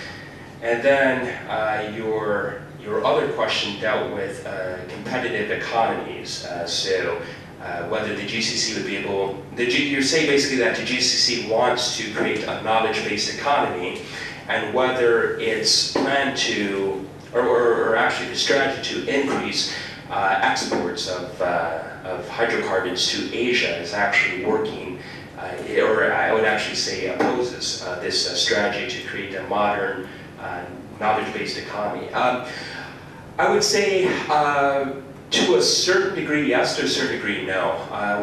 And then your other question dealt with competitive economies. So whether the GCC would be able, you say basically that the GCC wants to create a knowledge-based economy, and whether it's planned to, or actually the strategy to increase exports of hydrocarbons to Asia is actually working, or I would actually say opposes this strategy to create a modern knowledge-based economy. I would say to a certain degree, yes, to a certain degree, no.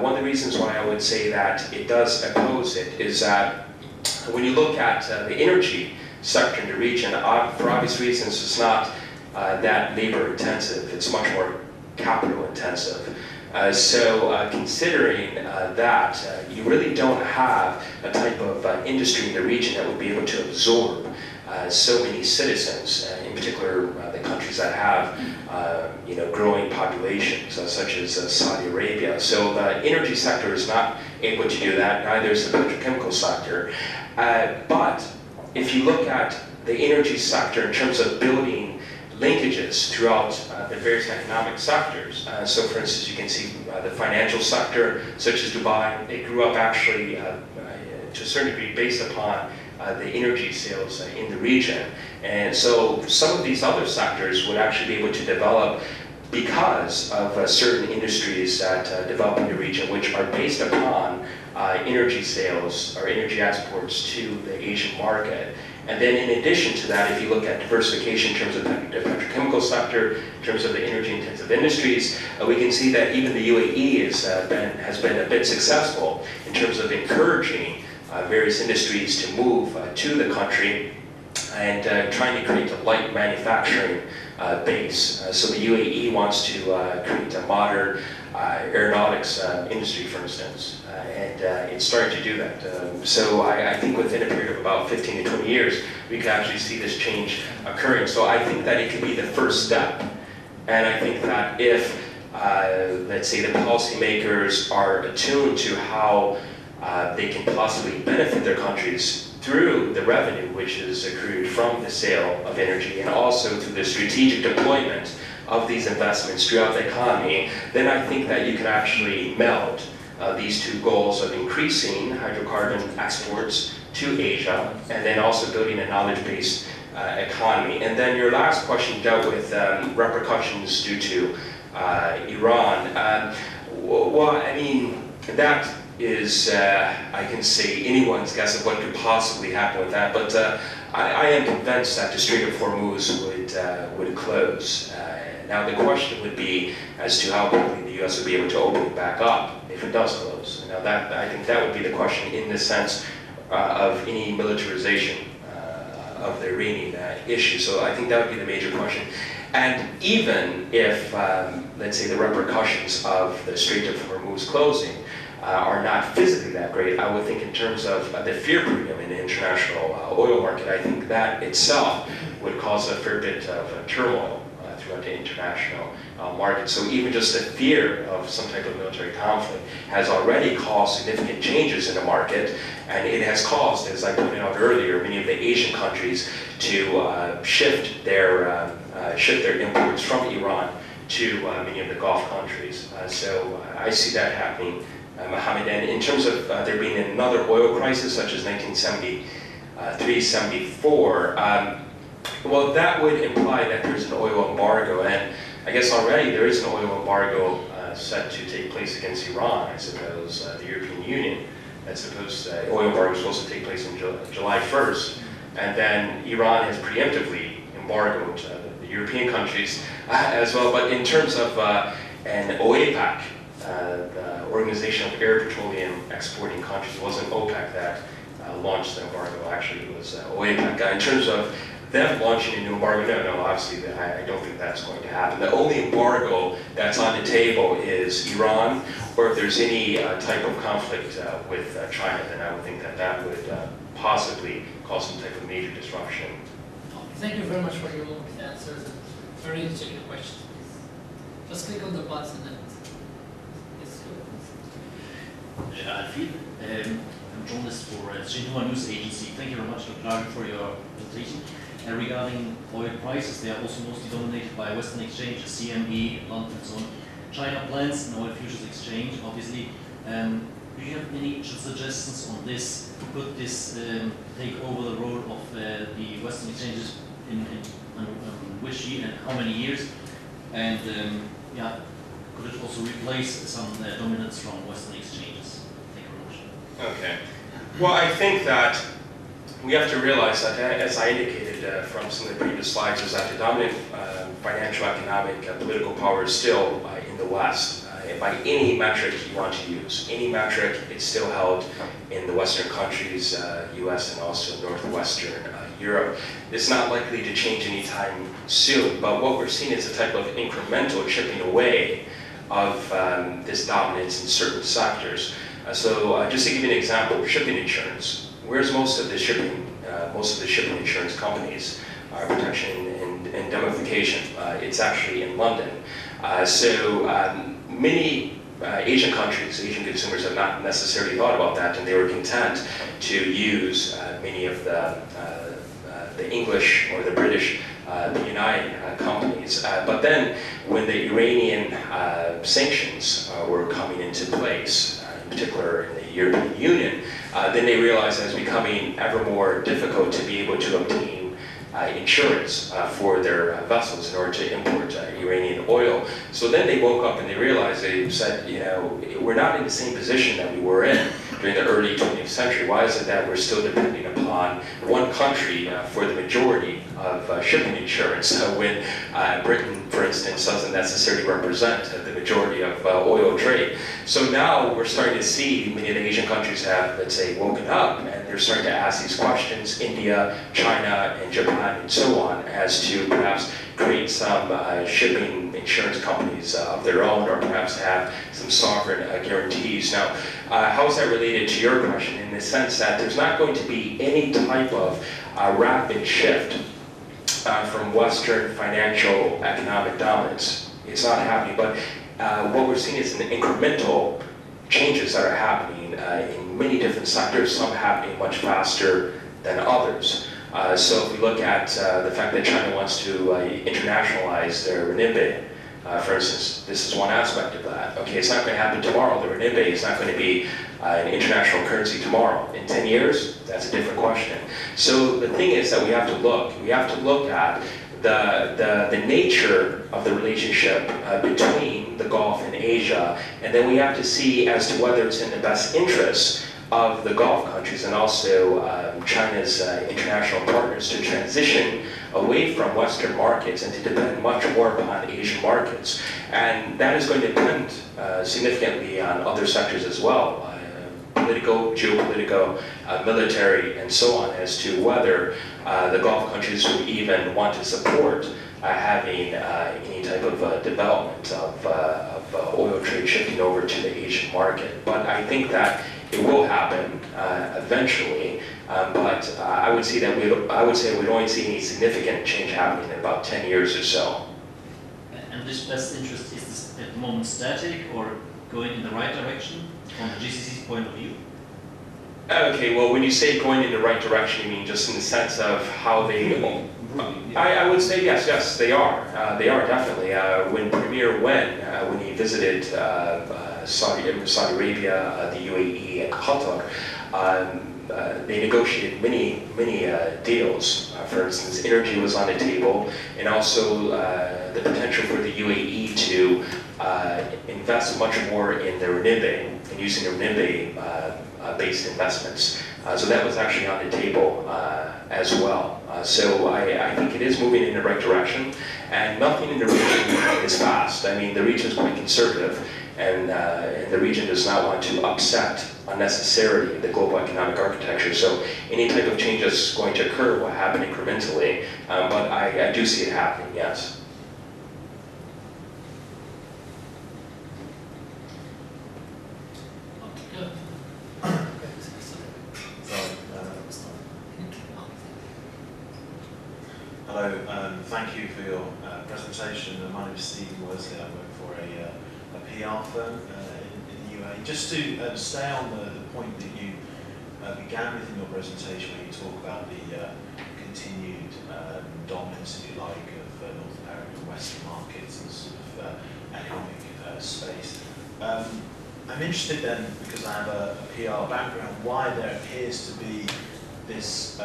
One of the reasons why I would say that it does oppose it is that when you look at the energy sector in the region, for obvious reasons, it's not that labor intensive, it's much more capital intensive. So considering that, you really don't have a type of industry in the region that would be able to absorb so many citizens, in particular the countries that have growing populations, such as Saudi Arabia. So the energy sector is not able to do that, neither is the petrochemical sector. But if you look at the energy sector in terms of building linkages throughout the various economic sectors. So for instance, you can see the financial sector, such as Dubai, it grew up actually to a certain degree based upon the energy sales in the region. And so some of these other sectors would actually be able to develop because of certain industries that develop in the region, which are based upon energy sales or energy exports to the Asian market. And then in addition to that, if you look at diversification in terms of the petrochemical sector, in terms of the energy-intensive industries, we can see that even the UAE has been a bit successful in terms of encouraging various industries to move to the country and trying to create a light manufacturing base. So the UAE wants to create a modern aeronautics industry, for instance, and it's starting to do that. So I think within a period of about 15 to 20 years, we could actually see this change occurring. So I think that it could be the first step. And I think that if, let's say, the policymakers are attuned to how they can possibly benefit their countries through the revenue which is accrued from the sale of energy, and also through the strategic deployment of these investments throughout the economy, then I think that you can actually meld these two goals of increasing hydrocarbon exports to Asia, and then also building a knowledge-based economy. And then your last question dealt with repercussions due to Iran. Well, I mean, that is, I can say, anyone's guess of what could possibly happen with that, but I am convinced that the Strait of Hormuz would close. Now the question would be as to how quickly the U.S. would be able to open it back up if it does close. Now that, I think that would be the question in the sense of any militarization of the Iranian issue. So I think that would be the major question. And even if, let's say, the repercussions of the Strait of Hormuz closing are not physically that great, I would think in terms of the fear premium in the international oil market, I think that itself would cause a fair bit of turmoil throughout the international market. So even just the fear of some type of military conflict has already caused significant changes in the market, and it has caused, as I pointed out earlier, many of the Asian countries to shift their imports from Iran to many of the Gulf countries. So I see that happening, Mohammed. And in terms of there being another oil crisis, such as 1973, 74, well, that would imply that there's an oil embargo, and I guess already there is an oil embargo set to take place against Iran. I suppose the European Union oil embargo was supposed to take place on July 1st, and then Iran has preemptively embargoed the European countries as well. But in terms of an OAPEC, the Organization of Air Petroleum Exporting Countries, it wasn't OPEC that launched the embargo, actually it was OAPEC. In terms of them launching a new embargo, no, obviously I don't think that's going to happen. The only embargo that's on the table is Iran, or if there's any type of conflict with China, then I would think that that would possibly cause some type of major disruption. Thank you very much for your answers and very interesting questions. Just click on the button and it's good. Alfie, I'm journalist for Xinhua News Agency. Thank you very much, Dr. Dargin, for your presentation. Regarding oil prices, they are also mostly dominated by Western exchanges, CME, London, and so on. China plans an oil futures exchange, obviously. Do you have any suggestions on this? Could this take over the role of the Western exchanges in which year and how many years? And yeah, could it also replace some dominance from Western exchanges? Thank you very much. Okay. Well, I think that we have to realize that, as I indicated from some of the previous slides, is that the dominant financial, economic, political power is still in the West. By any metric you want to use, any metric, it's still held in the Western countries, US and also Northwestern Europe. It's not likely to change anytime soon, but what we're seeing is a type of incremental chipping away of this dominance in certain sectors. So just to give you an example, shipping insurance. Where's most of the shipping insurance companies, protection and indemnification? It's actually in London. Many Asian countries, Asian consumers have not necessarily thought about that, and they were content to use many of the English or the British, the United companies. But then, when the Iranian sanctions were coming into place, in particular in the European Union, then they realized that it was becoming ever more difficult to be able to obtain insurance for their vessels in order to import Iranian oil. So then they woke up and they realized, they said, you know, we're not in the same position that we were in during the early 20th century. Why is it that we're still depending upon one country for the majority of shipping insurance when Britain, for instance, doesn't necessarily represent the majority of oil trade? So now we're starting to see many of the Asian countries have, let's say, woken up, and they're starting to ask these questions, India, China, and Japan, and so on, as to perhaps create some shipping insurance companies of their own, or perhaps have some sovereign guarantees. Now, how is that related to your question? In the sense that there's not going to be any type of rapid shift from Western financial economic dominance. It's not happening, but what we're seeing is an incremental changes that are happening in many different sectors, some happening much faster than others. So if we look at the fact that China wants to internationalize their renminbi, for instance, this is one aspect of that. Okay, it's not going to happen tomorrow. The renminbi is not going to be an international currency tomorrow. In 10 years, that's a different question. So the thing is that we have to look at the nature of the relationship between the Gulf and Asia, and then we have to see as to whether it's in the best interest of the Gulf countries and also China's international partners to transition away from Western markets and to depend much more upon Asian markets. And that is going to depend significantly on other sectors as well, political, geopolitical, military, and so on, as to whether the Gulf countries would even want to support having any type of development of oil trade shifting over to the Asian market. But I think that it will happen eventually, but I would say we'd only see any significant change happening in about 10 years or so. And this best interest, is this at the moment static or going in the right direction from the GCC's point of view? Okay, well, when you say going in the right direction, you mean just in the sense of how they... I would say yes, they are. They are definitely. When Premier Wen, when he visited Saudi Arabia, the UAE, and Qatar, they negotiated many deals. For instance, energy was on the table, and also the potential for the UAE to invest much more in the renminbi and using the renminbi based investments. So that was actually on the table as well. So I think it is moving in the right direction, and nothing in the region is fast. I mean, the region is quite conservative, and the region does not want to upset unnecessarily the global economic architecture. So any type of change that's going to occur will happen incrementally, but I do see it happening, yes. Hello, thank you for your presentation. My name is Stephen Worsley. I work for a PR firm in the UAE. Just to stay on the point that you began with in your presentation, where you talk about the continued dominance, if you like, of North American Western markets and sort of economic space. I'm interested then, because I have a PR background, why there appears to be this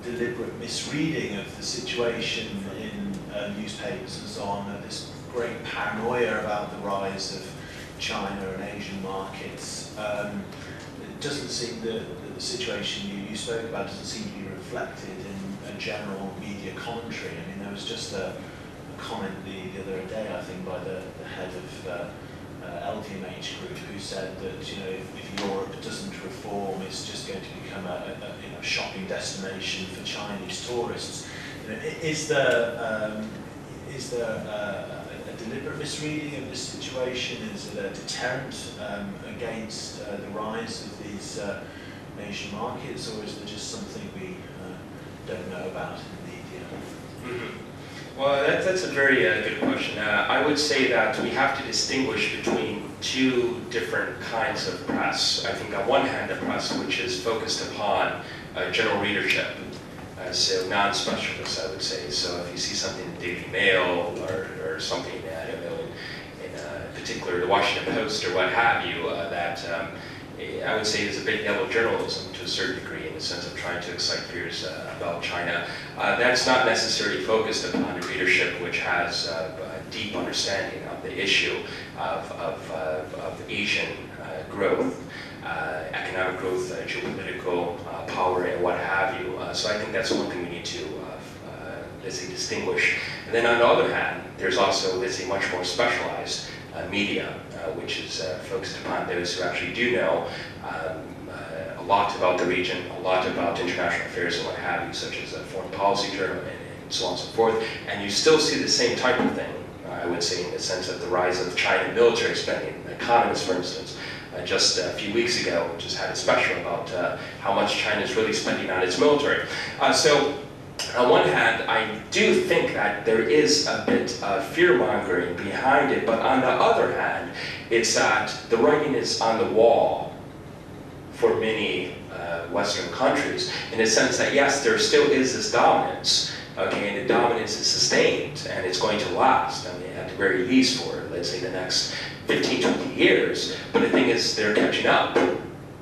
deliberate misreading of the situation in newspapers and so on, this great paranoia about the rise of China and Asian markets. It doesn't seem that the situation you spoke about doesn't seem to be reflected in a general media commentary. I mean, there was just a comment the other day, I think, by the head of LVMH Group, who said that, you know, if Europe doesn't reform, it's just going to become a shopping destination for Chinese tourists. You know, is there a deliberate misreading of this situation? Is it a deterrent against the rise of these Asian markets, or is there just something we don't know about in the media? Mm-hmm. Well, that's a very good question. I would say that we have to distinguish between two different kinds of press. I think on one hand, the press which is focused upon general readership, so non-specialists, I would say. So if you see something in the Daily Mail or something, I don't know, in particular the Washington Post or what have you, that I would say is a bit yellow journalism to a certain degree, in the sense of trying to excite fears about China. That's not necessarily focused upon the readership which has a deep understanding of the issue of Asian growth, economic growth, geopolitical power, and what have you. So I think that's one thing we need to, let's say, distinguish. And then on the other hand, there's also, let's say, much more specialized media, which is focused upon those who actually do know a lot about the region, a lot about international affairs and what have you, such as a foreign policy journal and so on and so forth. And you still see the same type of thing, I would say, in the sense of the rise of China military spending. Economists, for instance, just a few weeks ago, just had a special about how much China is really spending on its military. So on one hand, I do think that there is a bit of fear-mongering behind it, but on the other hand, it's that the writing is on the wall for many Western countries, in the sense that, yes, there still is this dominance, okay, and the dominance is sustained, and it's going to last, I mean, at the very least for, let's say, the next 15, 20 years, but the thing is, they're catching up.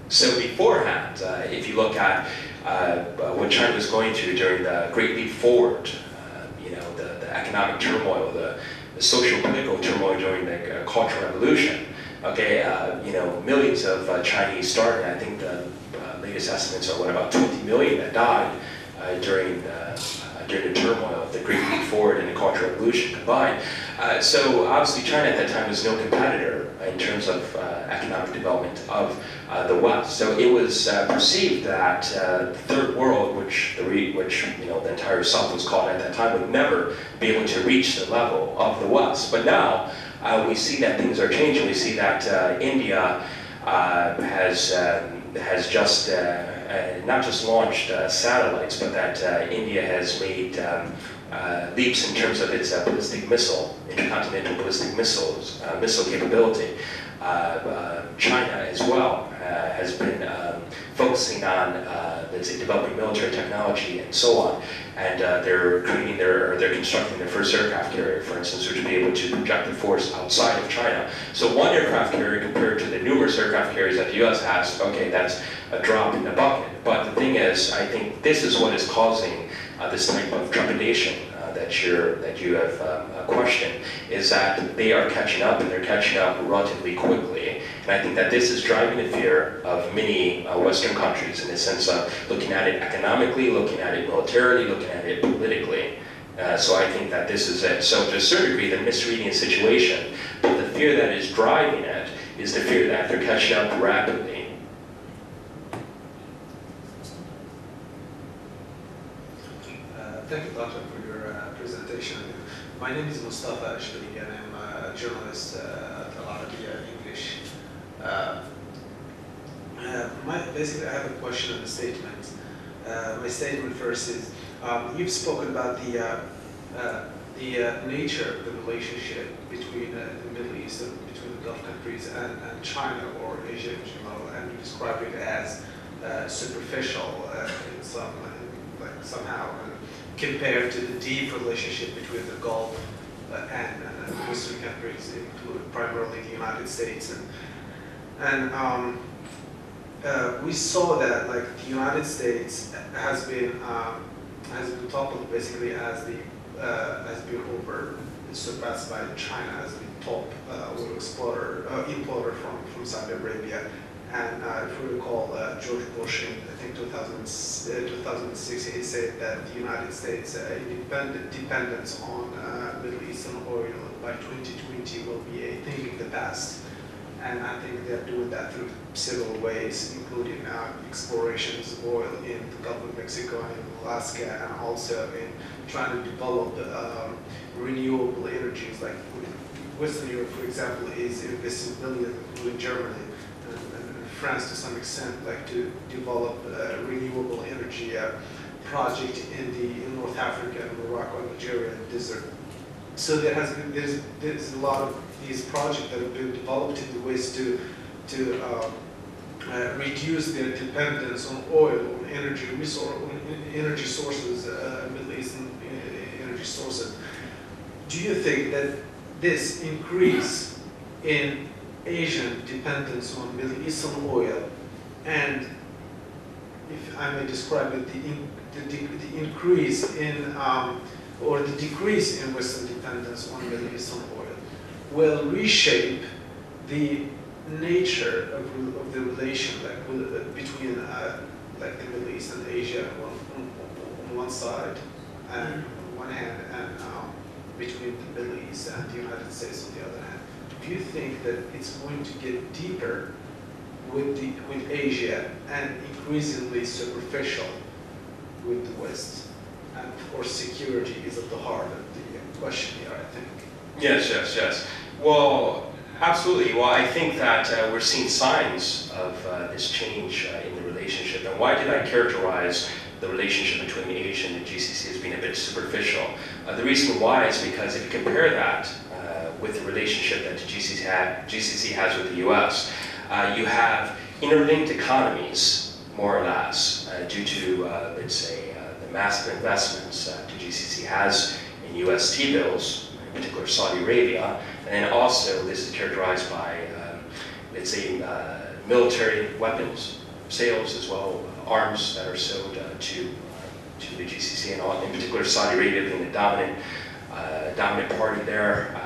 So beforehand, if you look at what China was going through during the Great Leap Forward, you know, the economic turmoil, the social political turmoil during the Cultural Revolution, okay, you know, millions of Chinese started. I think the latest estimates are, what, about 20 million that died during the turmoil of the Great Leap Forward and the Cultural Revolution combined. So obviously China at that time was no competitor in terms of economic development of the West. So it was perceived that the Third World, which you know, the entire South was called at that time, would never be able to reach the level of the West. But now we see that things are changing. We see that India has just not just launched satellites, but that India has made leaps in terms of its ballistic missile, intercontinental ballistic missile capability. China as well has been focusing on, let's say, developing military technology and so on. And they're constructing their first aircraft carrier, for instance, which will be able to project the force outside of China. So one aircraft carrier compared to the numerous aircraft carriers that the US has, okay, that's a drop in the bucket. But the thing is, I think this is what is causing this type of trepidation that you have questioned is that they are catching up, and they're catching up relatively quickly. And I think that this is driving the fear of many Western countries in the sense of looking at it economically, looking at it militarily, looking at it politically. So I think that this is it. So to a certain degree, they're misreading the situation, but the fear that is driving it is the fear that they're catching up rapidly. Thank you, Doctor, for your presentation. My name is Mustafa Ashbari, and I'm a journalist at Al Arabiya English. Basically, I have a question and a statement. My statement first is, you've spoken about the nature of the relationship between the Middle East and between the Gulf countries and China or Asia in general, and you described it as superficial in somehow. Compared to the deep relationship between the Gulf and Western countries, including primarily the United States, and we saw that the United States has been toppled basically as been surpassed by China as the top oil importer from Saudi Arabia. And if we recall, George Bush in, I think, 2006, he said that the United States' dependence on Middle Eastern oil by 2020 will be a thing of the past. And I think they're doing that through several ways, including explorations of oil in the Gulf of Mexico and in Alaska, and also in trying to develop renewable energies. Like Western Europe, for example, is investing billions, including Germany, France to some extent, to develop a renewable energy project in North Africa, and Morocco, and Algeria, and desert. So there's a lot of these projects that have been developed in the West to reduce their dependence on oil, on energy sources, Middle Eastern energy sources. Do you think that this increase in Asian dependence on Middle Eastern oil, and if I may describe it, the increase in or the decrease in Western dependence on Middle Eastern oil will reshape the nature of the relation between the Middle East and Asia on one side, and on one hand, and between the Middle East and the United States on the other hand? Do you think that it's going to get deeper with Asia and increasingly superficial with the West? And of course, security is at the heart of the question here, I think. Yes. Well, absolutely. Well, I think that we're seeing signs of this change in the relationship. And why did I characterize the relationship between Asia and the GCC as being a bit superficial? The reason why is because if you compare that with the relationship that the GCC has with the US, you have interlinked economies, more or less, due to, let's say, the massive investments the GCC has in US T-bills, in particular Saudi Arabia, and then also this is characterized by, let's say, military weapons sales as well, arms that are sold to the GCC, and in particular Saudi Arabia being the dominant party there,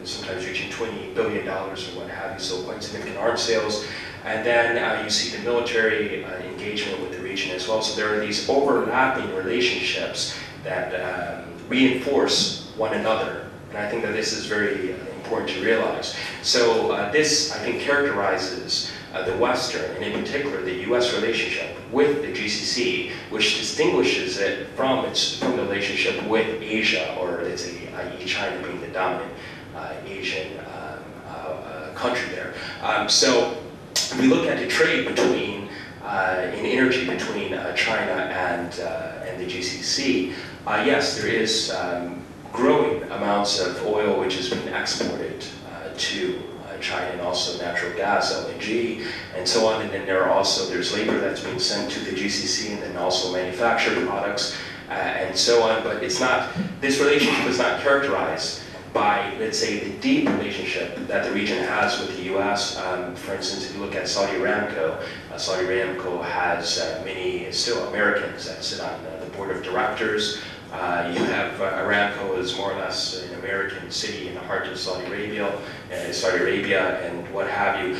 sometimes reaching $20 billion or what have you, so quite significant arms sales. And then you see the military engagement with the region as well. So there are these overlapping relationships that reinforce one another. And I think that this is very important to realize. So this, I think, characterizes the Western, and in particular the US relationship with the GCC, which distinguishes it from the relationship with Asia, or let's say, i.e. China being the dominant Asian country there. So we look at the trade between, in energy between China and the GCC. Yes, there is growing amounts of oil which has been exported to China, and also natural gas, LNG, and so on. And then there's labor that's being sent to the GCC, and then also manufactured products, and so on. But this relationship is not characterized by, let's say, the deep relationship that the region has with the US. For instance, if you look at Saudi Aramco, Saudi Aramco has many still Americans that sit on the board of directors. You have Aramco is more or less an American city in the heart of Saudi Arabia, and what have you.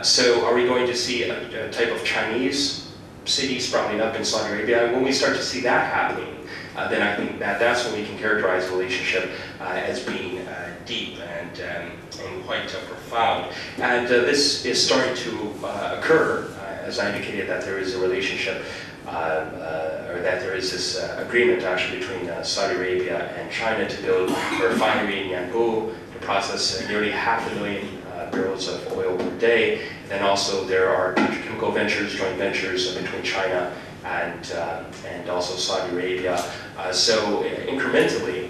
So are we going to see a type of Chinese city sprouting up in Saudi Arabia? And when we start to see that happening, then I think that's when we can characterize the relationship as being deep and quite profound. And this is starting to occur, as I indicated, that there is a relationship, or that there is this agreement actually between Saudi Arabia and China to build a refinery in Yanbu to process nearly 500,000 barrels of oil per day. And then also there are petrochemical ventures, joint ventures between China and also Saudi Arabia. So incrementally,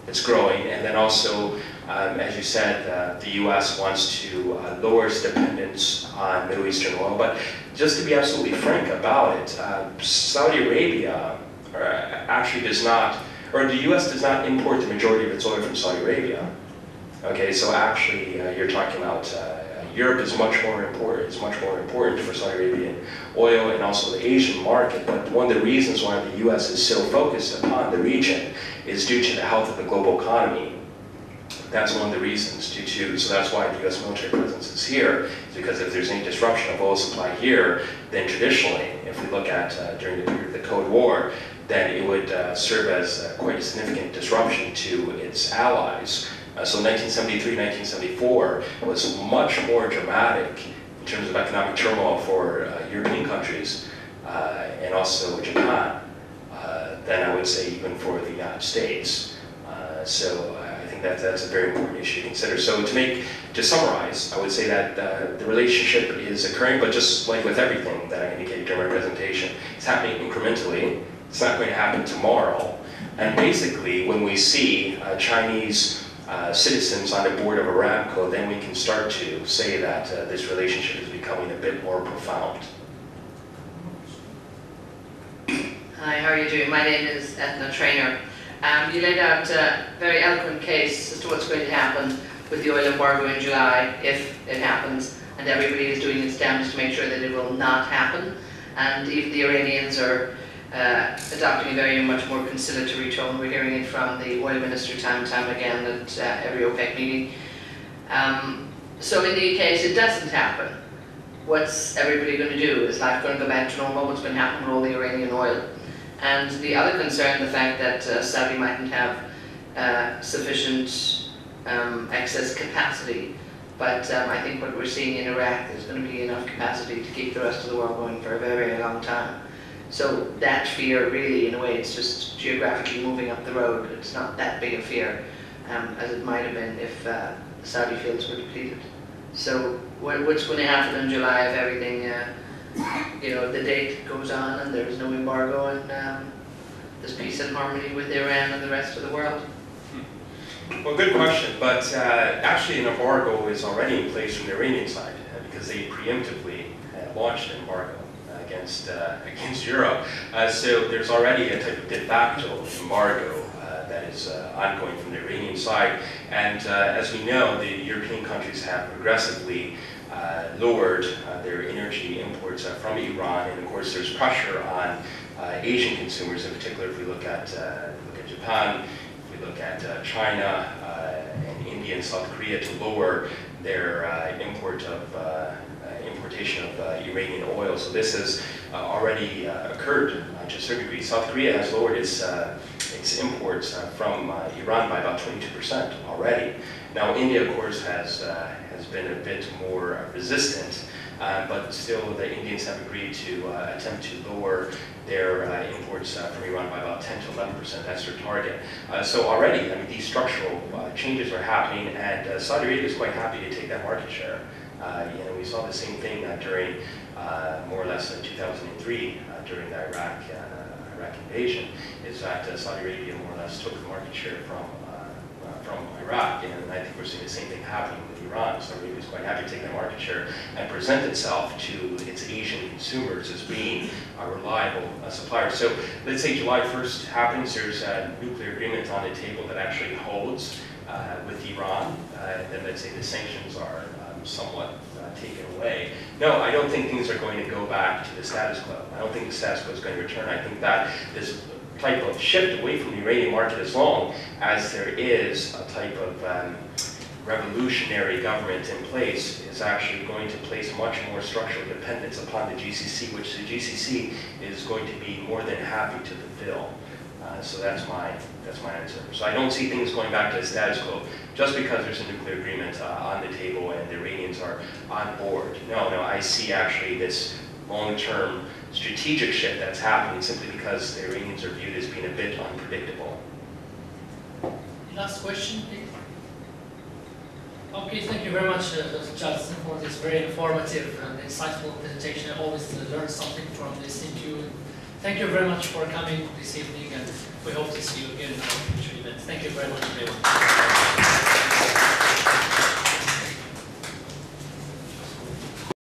it's growing. And then also, as you said, the U.S. wants to lower its dependence on Middle Eastern oil. But just to be absolutely frank about it, Saudi Arabia actually does not, or the U.S. does not import the majority of its oil from Saudi Arabia. Okay, so actually, you're talking about Europe is much more important. It's much more important for Saudi Arabian oil and also the Asian market. But one of the reasons why the U.S. is so focused upon the region is due to the health of the global economy. That's one of the reasons so that's why the U.S. military presence is here, because if there's any disruption of oil supply here, then traditionally, if we look at during the period of the Cold War, then it would serve as quite a significant disruption to its allies. So 1973, 1974 was much more dramatic in terms of economic turmoil for European countries and also Japan than I would say even for the United States. So I think that's a very important issue to consider. So to summarize, I would say that the relationship is occurring, but just like with everything that I indicated during my presentation, it's happening incrementally. It's not going to happen tomorrow. And basically, when we see Chinese citizens on the board of Aramco, then we can start to say that this relationship is becoming a bit more profound. Hi, how are you doing? My name is Edna Trainer. You laid out a very eloquent case as to what's going to happen with the oil embargo in July, if it happens, and everybody is doing its damnedest to make sure that it will not happen. And even the Iranians are adopting a very much more conciliatory tone. We're hearing it from the oil minister time and time again at every OPEC meeting. So in the case it doesn't happen, what's everybody going to do? Is life going to go back to normal? What's going to happen with all the Iranian oil? And the other concern, the fact that Saudi mightn't have sufficient excess capacity. But I think what we're seeing in Iraq, there's going to be enough capacity to keep the rest of the world going for a very, very long time. So that fear really, in a way, it's just geographically moving up the road. It's not that big a fear as it might have been if the Saudi fields were depleted. So what's going to happen in July if everything, the date goes on and there's no embargo and there's peace and harmony with Iran and the rest of the world? Well, good question, but actually an embargo is already in place from the Iranian side because they preemptively launched an embargo against Europe. So there's already a type of de facto embargo that is ongoing from the Iranian side. And as we know, the European countries have progressively lowered their energy imports from Iran, and of course there's pressure on Asian consumers, in particular if we look at Japan, if we look at China and India and South Korea, to lower their importation of Iranian oil. So this has already occurred to a certain degree. South Korea has lowered its imports from Iran by about 22% already. Now India, of course, has been a bit more resistant, but still the Indians have agreed to attempt to lower their imports from Iran by about 10 to 11%. That's their target. So already, these structural changes are happening, and Saudi Arabia is quite happy to take that market share. We saw the same thing during more or less 2003 during the Iraq invasion. Is that Saudi Arabia more or less took the market share from Iraq, and I think we're seeing the same thing happening with Iran. Saudi Arabia is quite happy to take that market share and present itself to its Asian consumers as being a reliable supplier. So let's say July 1st happens, there's a nuclear agreement on the table that actually holds with Iran, then let's say the sanctions are somewhat taken away. No, I don't think things are going to go back to the status quo. I don't think the status quo is going to return. I think that this type of shift away from the uranium market as long as there is a type of revolutionary government in place is actually going to place much more structural dependence upon the GCC, which the GCC is going to be more than happy to fulfill. So that's my answer. So I don't see things going back to the status quo just because there's a nuclear agreement on the table and the Iranians are on board. No, I see actually this long-term strategic shift that's happening simply because the Iranians are viewed as being a bit unpredictable. Last question, please. Okay, thank you very much, Justin, for this very informative and insightful presentation. I always learn something from listening to you. Thank you very much for coming this evening, and we hope to see you again in our future events. Thank you very much, everyone.